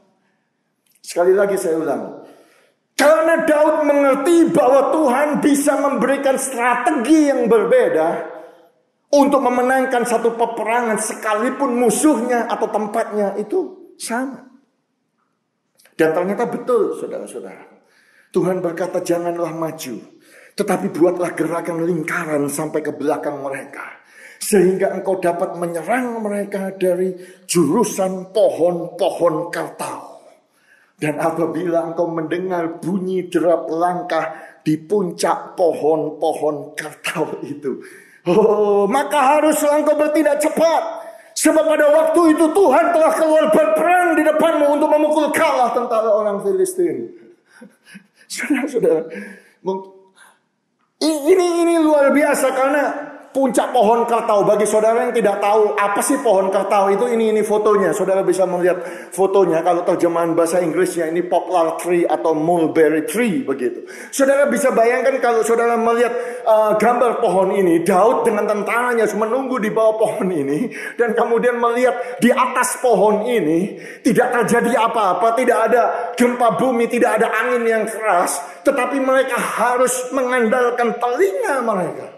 Sekali lagi saya ulang. Karena Daud mengerti bahwa Tuhan bisa memberikan strategi yang berbeda untuk memenangkan satu peperangan sekalipun musuhnya atau tempatnya itu sama. Dan ternyata betul saudara-saudara. Tuhan berkata janganlah maju, tetapi buatlah gerakan lingkaran sampai ke belakang mereka. Sehingga engkau dapat menyerang mereka dari jurusan pohon-pohon kartau. Dan apabila engkau mendengar bunyi derap langkah di puncak pohon-pohon kartau itu, maka haruslah engkau bertindak cepat. Sebab pada waktu itu Tuhan telah keluar berperang di depanmu untuk memukul kalah tentara orang Filistin. Saudara-saudara, ini luar biasa karena puncak pohon kartau. Bagi saudara yang tidak tahu apa sih pohon kartau itu, ini fotonya. Saudara bisa melihat fotonya. Kalau terjemahan bahasa Inggrisnya ini poplar tree atau mulberry tree begitu. Saudara bisa bayangkan kalau saudara melihat gambar pohon ini, Daud dengan tentaranya menunggu di bawah pohon ini, dan kemudian melihat di atas pohon ini tidak terjadi apa-apa, tidak ada gempa bumi, tidak ada angin yang keras, tetapi mereka harus mengandalkan telinga mereka.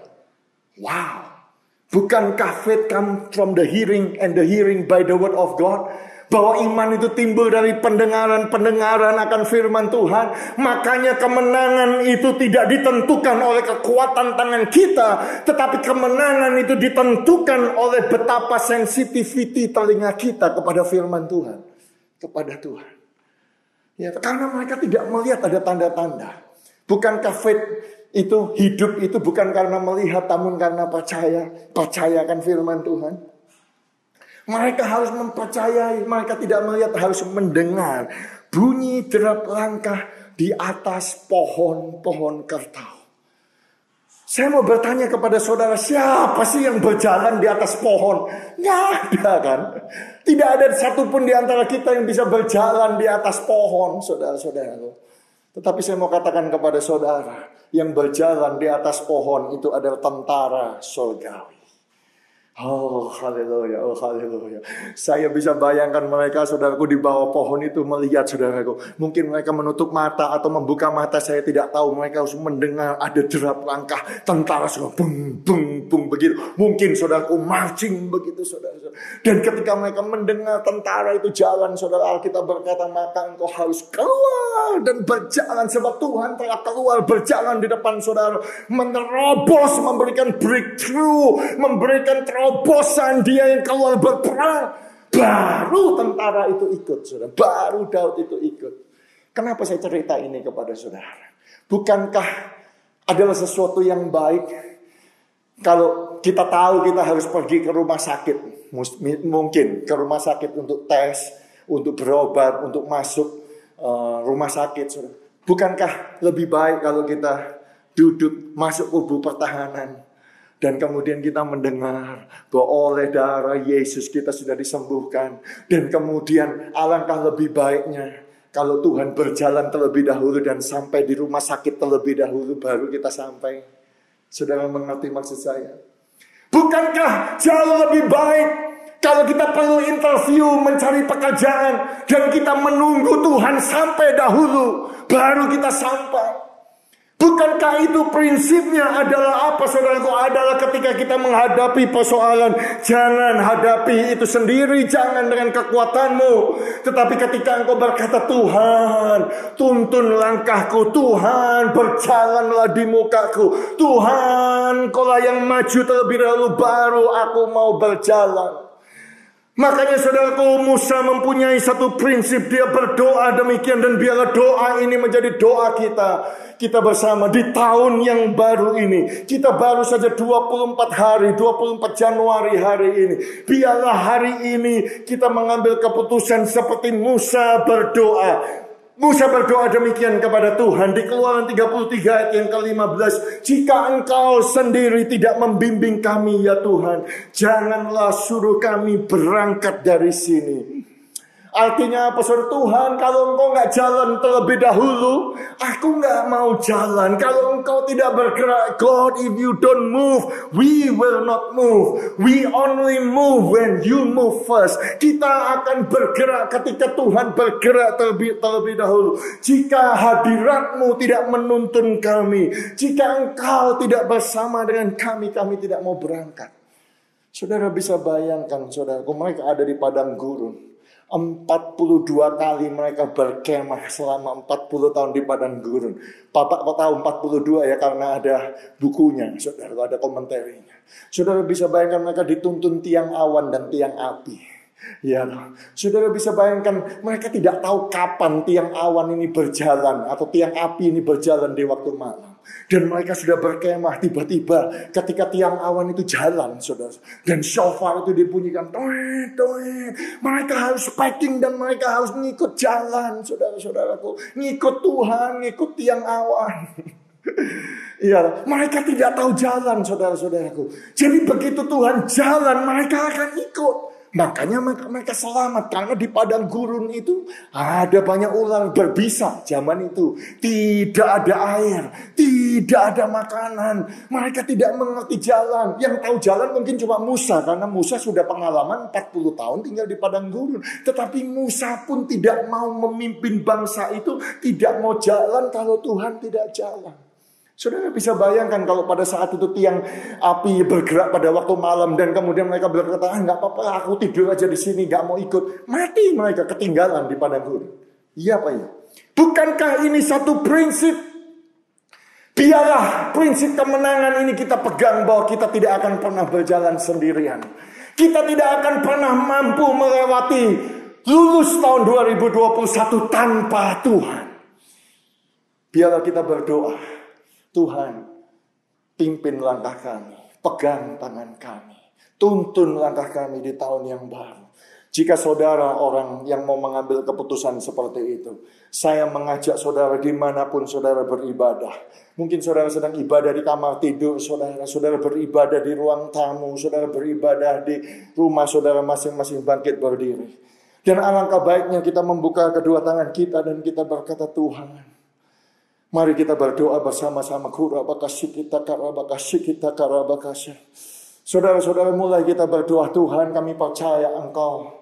Wow, bukankah faith come from the hearing and the hearing by the word of God? Bahwa iman itu timbul dari pendengaran akan firman Tuhan. Makanya kemenangan itu tidak ditentukan oleh kekuatan tangan kita, tetapi kemenangan itu ditentukan oleh betapa sensitivity telinga kita kepada firman Tuhan, kepada Tuhan. Ya, karena mereka tidak melihat ada tanda-tanda. Bukankah faith itu hidup itu bukan karena melihat, namun karena percayakan firman Tuhan. Mereka harus mempercayai, mereka tidak melihat, harus mendengar bunyi derap langkah di atas pohon-pohon kartau. Saya mau bertanya kepada saudara, siapa sih yang berjalan di atas pohon? Nggak ada kan? Tidak ada satupun di antara kita yang bisa berjalan di atas pohon, saudara-saudara. Tetapi saya mau katakan kepada saudara, yang berjalan di atas pohon itu adalah tentara surgawi. Oh haleluya, oh haleluya. Saya bisa bayangkan mereka, saudaraku, di bawah pohon itu melihat, saudaraku. Mungkin mereka menutup mata atau membuka mata, saya tidak tahu. Mereka harus mendengar ada derap langkah tentara semua, bung, bung, bung, begitu. Mungkin saudaraku marching begitu, saudara. Dan ketika mereka mendengar tentara itu jalan, saudara, Alkitab berkata, maka engkau harus keluar dan berjalan. Sebab Tuhan telah keluar berjalan di depan saudara, menerobos, memberikan breakthrough, memberikan terobosan. Dia yang keluar berperang. Baru tentara itu ikut, saudara. Baru Daud itu ikut. Kenapa saya cerita ini kepada saudara? Bukankah adalah sesuatu yang baik kalau kita tahu kita harus pergi ke rumah sakit? Mungkin ke rumah sakit untuk tes, untuk berobat, untuk masuk rumah sakit, saudara. Bukankah lebih baik kalau kita duduk masuk kubu pertahanan dan kemudian kita mendengar bahwa oleh darah Yesus kita sudah disembuhkan, dan kemudian alangkah lebih baiknya kalau Tuhan berjalan terlebih dahulu dan sampai di rumah sakit terlebih dahulu baru kita sampai. Saudara mengerti maksud saya? Bukankah jauh lebih baik kalau kita perlu interview, mencari pekerjaan, dan kita menunggu Tuhan sampai dahulu baru kita sampai? Bukankah itu prinsipnya adalah apa, saudaraku? Adalah ketika kita menghadapi persoalan, jangan hadapi itu sendiri, jangan dengan kekuatanmu. Tetapi ketika engkau berkata, Tuhan, tuntun langkahku, Tuhan, berjalanlah di mukaku, Tuhan, Kaulah yang maju terlebih dahulu, baru aku mau berjalan. Makanya saudaraku, Musa mempunyai satu prinsip, dia berdoa demikian, dan biarlah doa ini menjadi doa kita bersama di tahun yang baru ini. Kita baru saja 24 hari, 24 Januari hari ini. Biarlah hari ini kita mengambil keputusan seperti Musa berdoa. Musa berdoa demikian kepada Tuhan di Keluaran 33 ayat yang ke-15. Jika engkau sendiri tidak membimbing kami ya Tuhan, janganlah suruh kami berangkat dari sini. Artinya apa, saudara? Tuhan, kalau engkau gak jalan terlebih dahulu, aku gak mau jalan. Kalau engkau tidak bergerak, God, if you don't move, we will not move. We only move when you move first. Kita akan bergerak ketika Tuhan bergerak terlebih dahulu. Jika hadiratmu tidak menuntun kami, jika engkau tidak bersama dengan kami, kami tidak mau berangkat. Saudara bisa bayangkan, saudaraku, mereka ada di padang gurun. 42 kali mereka berkemah selama 40 tahun di padang gurun. Bapak kok tahu 42 ya? Karena ada bukunya, saudara, ada komentarnya. Saudara bisa bayangkan mereka dituntun tiang awan dan tiang api. Ya, saudara bisa bayangkan mereka tidak tahu kapan tiang awan ini berjalan atau tiang api ini berjalan di waktu malam. Dan mereka sudah berkemah, tiba-tiba ketika tiang awan itu jalan, saudara, dan shofar itu dibunyikan, toet, toet. Mereka harus packing dan mereka harus ngikut jalan, saudara-saudaraku, ngikut Tuhan, ngikut tiang awan. Iya, mereka tidak tahu jalan, saudara-saudaraku. Jadi begitu Tuhan jalan, mereka akan ikut. Makanya mereka selamat, karena di padang gurun itu ada banyak ular berbisa. Zaman itu tidak ada air, tidak ada makanan. Mereka tidak mengerti jalan. Yang tahu jalan mungkin cuma Musa, karena Musa sudah pengalaman 40 tahun tinggal di padang gurun. Tetapi Musa pun tidak mau memimpin bangsa itu, tidak mau jalan kalau Tuhan tidak jalan. Saudara bisa bayangkan kalau pada saat itu tiang api bergerak pada waktu malam dan kemudian mereka berkata, nggak apa-apa, aku tidur aja di sini, nggak mau ikut. Mati mereka, ketinggalan di padang gurun. Iya Pak ya? Bukankah ini satu prinsip? Biarlah prinsip kemenangan ini kita pegang, bahwa kita tidak akan pernah berjalan sendirian. Kita tidak akan pernah mampu melewati lulus tahun 2021 tanpa Tuhan. Biarlah kita berdoa. Tuhan, pimpin langkah kami, pegang tangan kami, tuntun langkah kami di tahun yang baru. Jika saudara orang yang mau mengambil keputusan seperti itu, saya mengajak saudara dimanapun saudara beribadah. Mungkin saudara sedang ibadah di kamar tidur saudara beribadah di ruang tamu, saudara beribadah di rumah saudara masing-masing, bangkit berdiri. Dan alangkah baiknya kita membuka kedua tangan kita dan kita berkata, Tuhan, mari kita berdoa bersama-sama. Saudara-saudara, mulai kita berdoa. Tuhan, kami percaya Engkau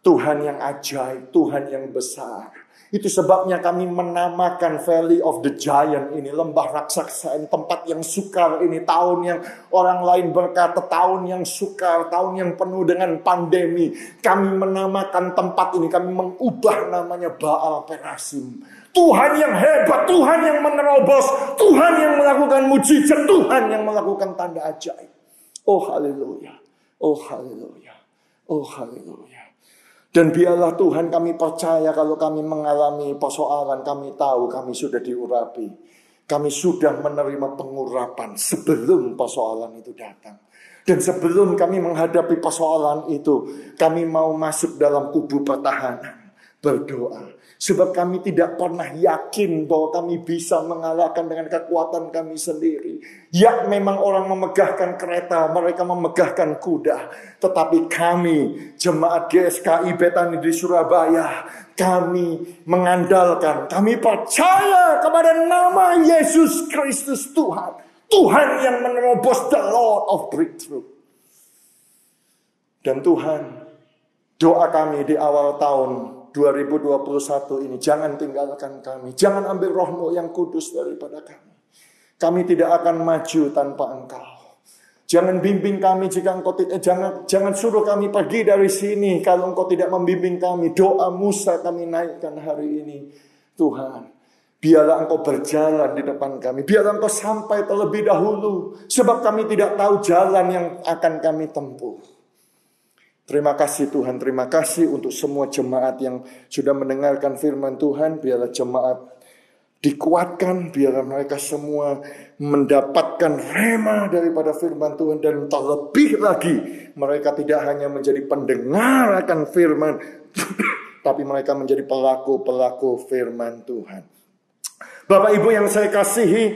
Tuhan yang ajaib, Tuhan yang besar. Itu sebabnya kami menamakan Valley of the Giant ini, lembah raksasa ini, tempat yang sukar ini, tahun yang orang lain berkata tahun yang sukar, tahun yang penuh dengan pandemi. Kami menamakan tempat ini, kami mengubah namanya Baal Perasim. Tuhan yang hebat, Tuhan yang menerobos, Tuhan yang melakukan mujizat, Tuhan yang melakukan tanda ajaib. Oh haleluya, oh haleluya, oh haleluya. Dan biarlah Tuhan, kami percaya kalau kami mengalami persoalan, kami tahu kami sudah diurapi. Kami sudah menerima pengurapan sebelum persoalan itu datang. Dan sebelum kami menghadapi persoalan itu, kami mau masuk dalam kubu pertahanan, berdoa. Sebab kami tidak pernah yakin bahwa kami bisa mengalahkan dengan kekuatan kami sendiri. Ya, memang orang memegahkan kereta, mereka memegahkan kuda. Tetapi kami, jemaat GSKI Betani di Surabaya, kami mengandalkan, kami percaya kepada nama Yesus Kristus Tuhan. Tuhan yang menerobos, the Lord of breakthrough. Dan Tuhan, doa kami di awal tahun 2021 ini, jangan tinggalkan kami. Jangan ambil roh-Mu yang kudus daripada kami. Kami tidak akan maju tanpa Engkau. Jangan bimbing kami jika Engkau tidak, jangan suruh kami pergi dari sini kalau Engkau tidak membimbing kami. Doa Musa kami naikkan hari ini. Tuhan, biarlah Engkau berjalan di depan kami. Biarlah Engkau sampai terlebih dahulu. Sebab kami tidak tahu jalan yang akan kami tempuh. Terima kasih Tuhan, terima kasih untuk semua jemaat yang sudah mendengarkan firman Tuhan. Biarlah jemaat dikuatkan, biarlah mereka semua mendapatkan rema daripada firman Tuhan. Dan terlebih lagi, mereka tidak hanya menjadi pendengar akan firman, tapi mereka menjadi pelaku-pelaku firman Tuhan. Bapak Ibu yang saya kasihi,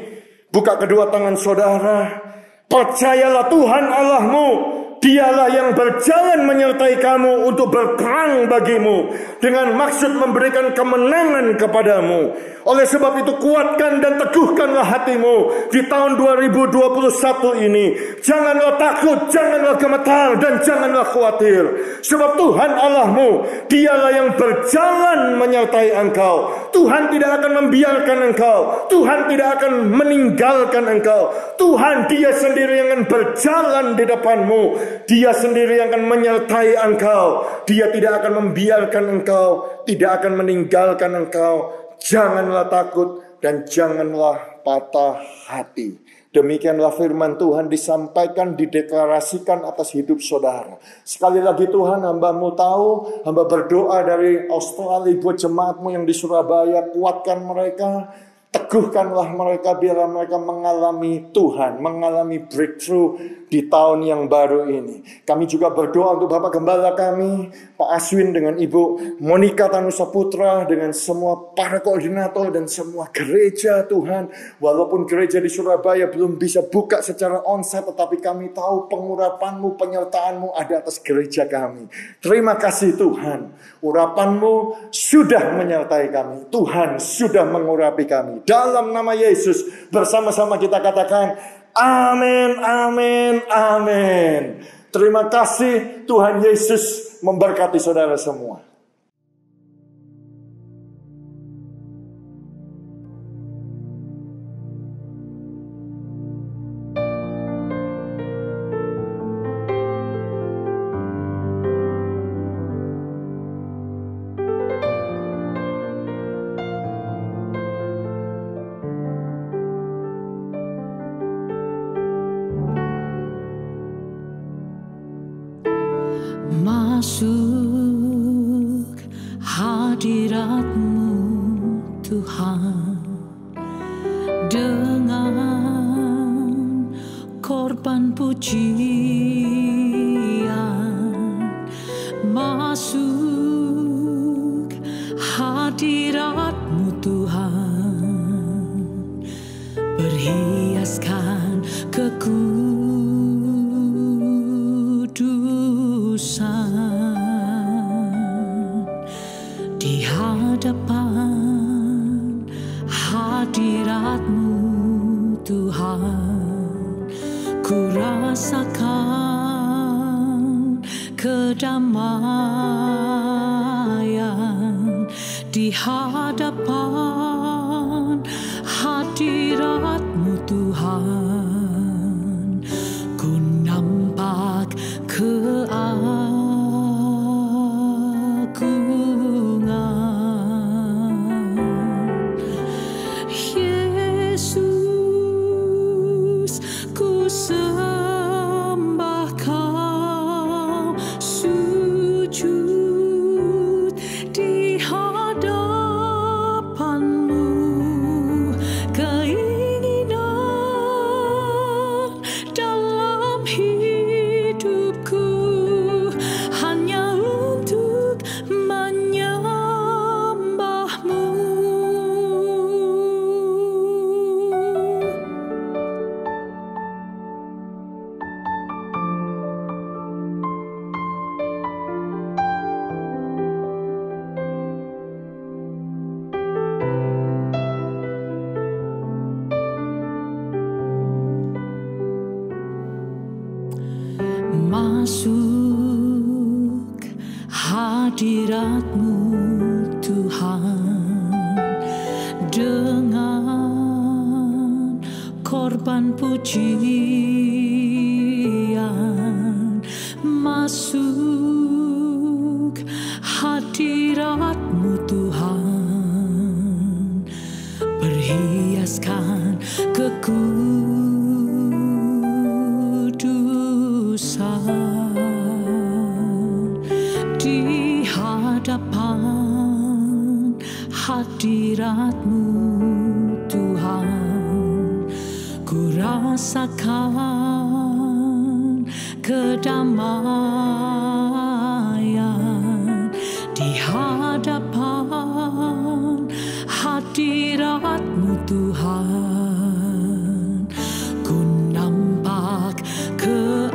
buka kedua tangan saudara. Percayalah Tuhan Allahmu, Dialah yang berjalan menyertai kamu untuk berperang bagimu, dengan maksud memberikan kemenangan kepadamu. Oleh sebab itu kuatkan dan teguhkanlah hatimu di tahun 2021 ini. Janganlah takut, janganlah gemetar, dan janganlah khawatir. Sebab Tuhan Allahmu, Dialah yang berjalan menyertai engkau. Tuhan tidak akan membiarkan engkau. Tuhan tidak akan meninggalkan engkau. Tuhan, Dia sendiri yang akan berjalan di depanmu. Dia sendiri yang akan menyertai engkau. Dia tidak akan membiarkan engkau, tidak akan meninggalkan engkau. Janganlah takut dan janganlah patah hati. Demikianlah firman Tuhan disampaikan, dideklarasikan atas hidup saudara. Sekali lagi Tuhan, hamba-Mu tahu, hamba berdoa dari Australia buat jemaat-Mu yang di Surabaya. Kuatkan mereka, teguhkanlah mereka, biarlah mereka mengalami Tuhan, mengalami breakthrough di tahun yang baru ini. Kami juga berdoa untuk Bapak Gembala kami, Pak Aswin dengan Ibu Monica Tanusa Putra, dengan semua para koordinator dan semua gereja Tuhan. Walaupun gereja di Surabaya belum bisa buka secara onsite, tetapi kami tahu pengurapan-Mu, penyertaan-Mu ada atas gereja kami. Terima kasih Tuhan, urapan-Mu sudah menyertai kami. Tuhan sudah mengurapi kami. Dalam nama Yesus, bersama-sama kita katakan, amin, amin, amin. Terima kasih, Tuhan Yesus memberkati saudara semua. Masuk hadirat-Mu Tuhan, dengan korban pujian. Masuk hadirat-Mu Tuhan, berhiaskan di hadapan hadirat-Mu Tuhan. Ku rasakan kedamaian di hadapan hadirat-Mu Tuhan. Ku nampak keagungan Yesus, ku sembah Kau, sujud di hadapan-Mu. Keinginan dalam hidupku hanya untuk menyembah-Mu. Masuk hadirat-Mu Tuhan, dengan pujian masuk hadirat-Mu Tuhan, berhiaskan kekudusan di hadapan hadirat-Mu Tuhan. Ku rasakan kedamaian di hadapan hadirat-Mu Tuhan. Ku nampak keagungan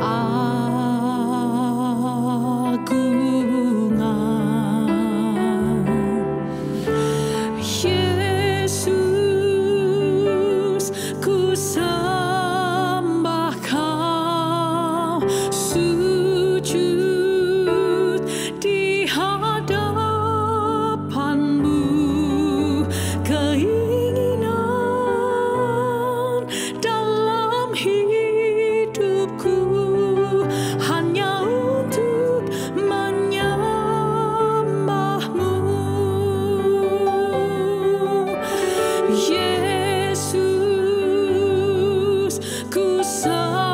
Yesus, ku sembah Kau, sujud di hadapan-Mu. Keinginan dalam hidupku hanya untuk menyembah-Mu. Yesus, ku sembah